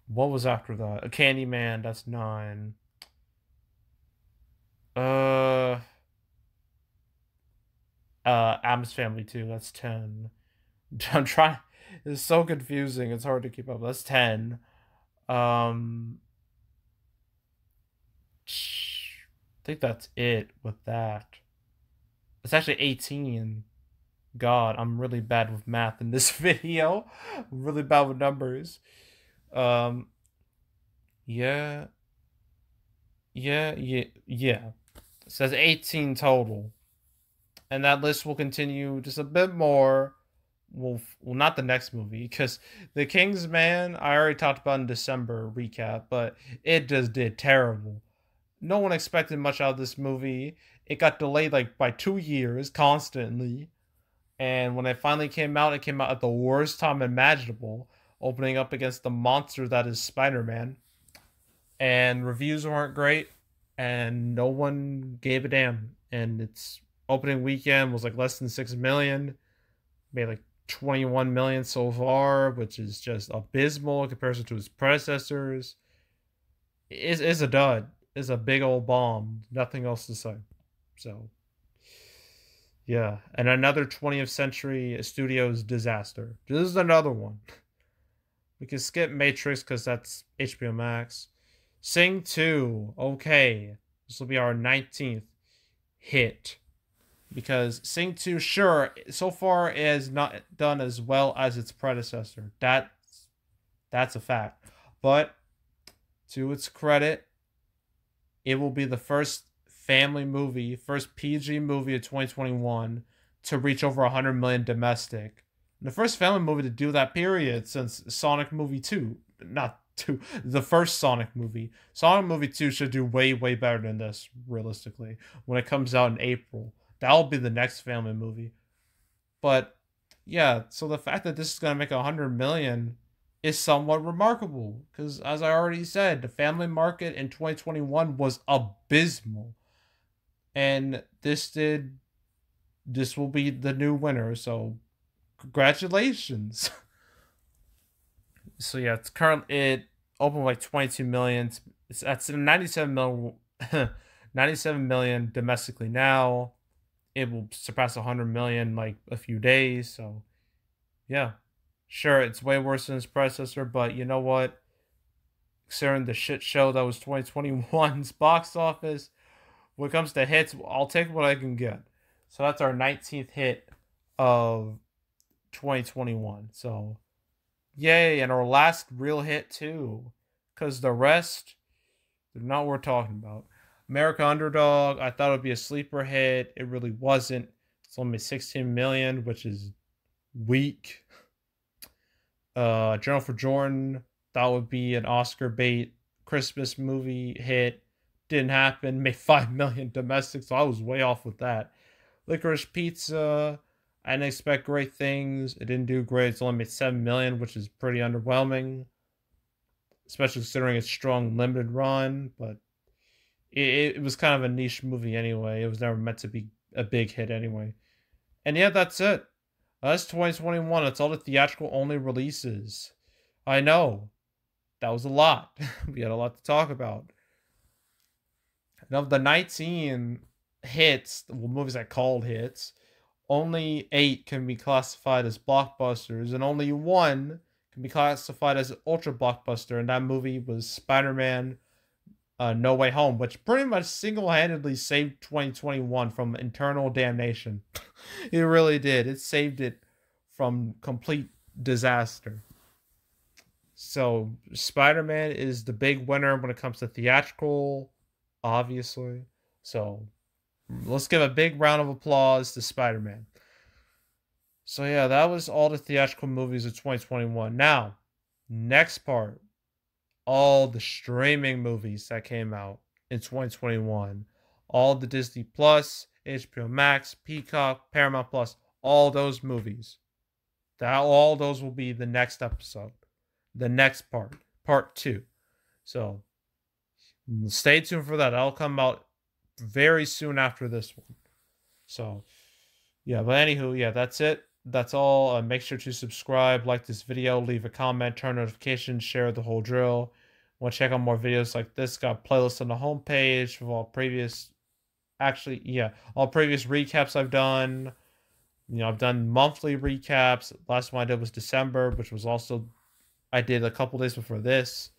What was after that? A Candyman, that's 9. Uh Addams Family 2, that's 10. I'm trying, it's so confusing, it's hard to keep up. That's 10. Um I think that's it with that. It's actually 18. God, I'm really bad with math in this video. I'm really bad with numbers. Um yeah, yeah. It says 18 total. And that list will continue just a bit more. Well, not the next movie, because The King's Man, I already talked about in December recap, but it just did terrible. No one expected much out of this movie. It got delayed like by 2 years constantly. And when it finally came out, it came out at the worst time imaginable, opening up against the monster that is Spider-Man. And reviews weren't great, and no one gave a damn. And its opening weekend was like less than 6 million, made like 21 million so far, which is just abysmal in comparison to its predecessors. Is a dud. Is a big old bomb. Nothing else to say. So yeah, and another 20th Century Studios disaster. This is another one. We can skip Matrix because that's HBO Max. Sing 2. Okay. This will be our 19th hit. Because Sing 2, sure, so far is not done as well as its predecessor. That's a fact. But to its credit, it will be the first family movie, first PG movie of 2021 to reach over 100 million domestic. And the first family movie to do that period since Sonic Movie 2. Not 2, the first Sonic movie. Sonic Movie 2 should do way, way better than this, realistically, when it comes out in April. That'll be the next family movie. But yeah, so the fact that this is going to make 100 million is somewhat remarkable, because as I already said, the family market in 2021 was abysmal. And this will be the new winner, so congratulations. So yeah, it opened like 22 million. That's 97 million 97 million domestically now. It will surpass 100 million like a few days, so yeah. Sure, it's way worse than its predecessor, but you know what? Considering the shit show that was 2021's box office, when it comes to hits, I'll take what I can get. So that's our 19th hit of 2021. So yay, and our last real hit too. Because the rest, they're not worth talking about. America Underdog, I thought it would be a sleeper hit. It really wasn't. It's only 16 million, which is weak. Journal for Jordan, thought would be an Oscar bait Christmas movie hit. Didn't happen. Made 5 million domestic, so I was way off with that. Licorice Pizza, I didn't expect great things. It didn't do great. It's only made 7 million, which is pretty underwhelming, especially considering its strong limited run. But it was kind of a niche movie anyway. It was never meant to be a big hit anyway. And yeah, that's it. That's 2021. It's all the theatrical only releases. I know. That was a lot. We had a lot to talk about. And of the 19 hits, well, movies I called hits, only 8 can be classified as blockbusters, and only 1 can be classified as an ultra blockbuster, and that movie was Spider-Man No Way Home, which pretty much single-handedly saved 2021 from internal damnation. It really did. It saved it from complete disaster. So Spider-Man is the big winner when it comes to theatrical, obviously. So let's give a big round of applause to Spider-Man. So yeah, that was all the theatrical movies of 2021. Now, next part, all the streaming movies that came out in 2021. All the Disney Plus, HBO Max, Peacock, Paramount Plus, all those movies. All those will be the next episode. The next part 2. So stay tuned for that. That'll come out very soon after this one. So yeah, but anywho, yeah, that's it. That's all. Make sure to subscribe, like this video, leave a comment, turn notifications, share the whole drill. Want to check out more videos like this? Got playlists on the homepage of all previous, all previous recaps I've done. I've done monthly recaps. Last one I did was December, which was also I did a couple days before this.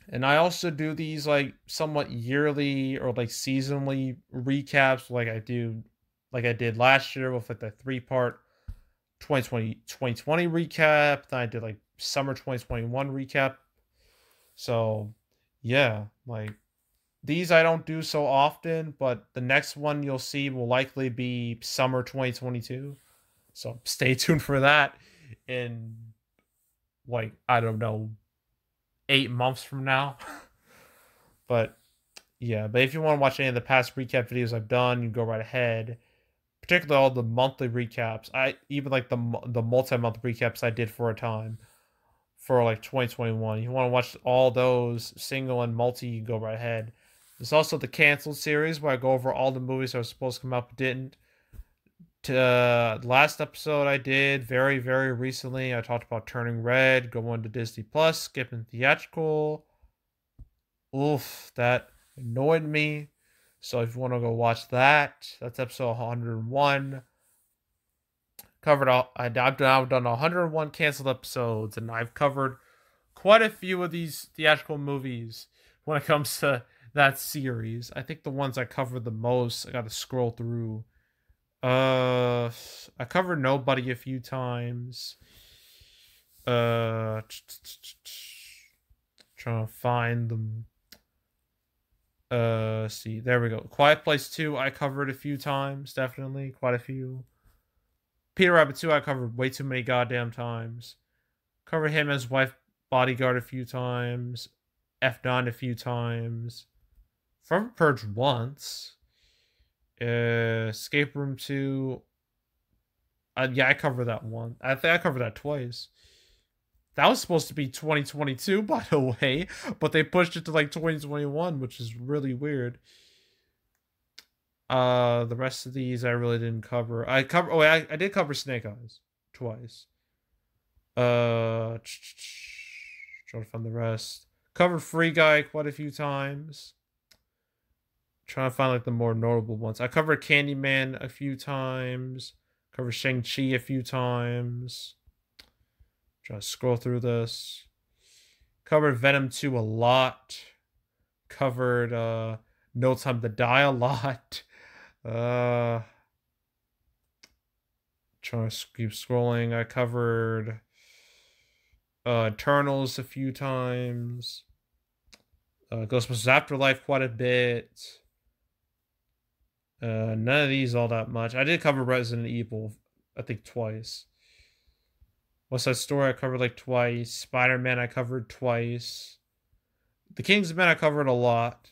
And I also do these like somewhat yearly or like seasonally recaps like I did last year with like the 3-part 2020 recap. Then I did like summer 2021 recap. So yeah, like these I don't do so often, but the next one you'll see will likely be summer 2022. So stay tuned for that in like, I don't know, 8 months from now. But yeah, but if you want to watch any of the past recap videos I've done, you go right ahead. Particularly all the monthly recaps. I even like the multi-month recaps I did for a time for like 2021. You want to watch all those single and multi, you go right ahead. There's also the canceled series where I go over all the movies that were supposed to come out but didn't. Last episode I did very, very recently, I talked about Turning Red, going to Disney Plus, skipping theatrical. Oof, that annoyed me. So if you want to go watch that, that's episode 101. Covered all. I've done 101 canceled episodes, and I've covered quite a few of these theatrical movies when it comes to that series. I think the ones I covered the most, I got to scroll through. I covered Nobody a few times. Trying to find them. See, there we go. Quiet Place 2, I covered a few times, definitely. Quite a few. Peter Rabbit 2, I covered way too many goddamn times. Covered him as wife bodyguard a few times. F9 a few times. From Purge once. Escape Room 2. Yeah, I covered that one. I think I covered that twice. That was supposed to be 2022, by the way, but they pushed it to like 2021, which is really weird. The rest of these I really didn't cover. I did cover Snake Eyes twice. Trying to find the rest. Covered Free Guy quite a few times. Trying to find like the more notable ones. I covered Candyman a few times. Covered Shang-Chi a few times. Trying to scroll through this. Covered Venom 2 a lot. Covered No Time to Die a lot. Trying to keep scrolling. I covered Eternals a few times. Ghostbusters Afterlife quite a bit. None of these all that much. I did cover Resident Evil, I think twice. What's That Story I covered like twice. Spider-Man I covered twice. The Kingsman I covered a lot.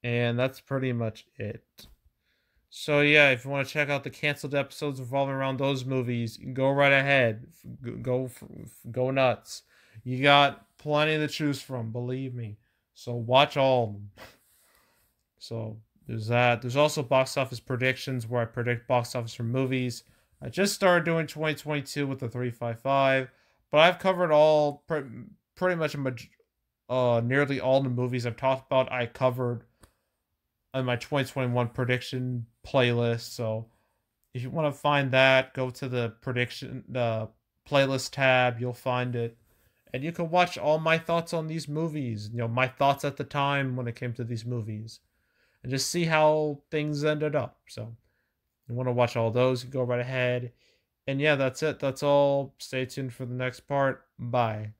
And that's pretty much it. So yeah, if you want to check out the canceled episodes revolving around those movies, go right ahead. Go nuts. You got plenty to choose from, believe me. So watch all of them. So there's that. There's also box office predictions where I predict box office for movies. I just started doing 2022 with the 355, but I've covered pretty much nearly all the movies I've talked about. I covered on my 2021 prediction playlist. So if you want to find that, go to the playlist tab. You'll find it, and you can watch all my thoughts on these movies. My thoughts at the time when it came to these movies, and just see how things ended up. So you want to watch all those, you go right ahead. And yeah, that's it. That's all. Stay tuned for the next part. Bye.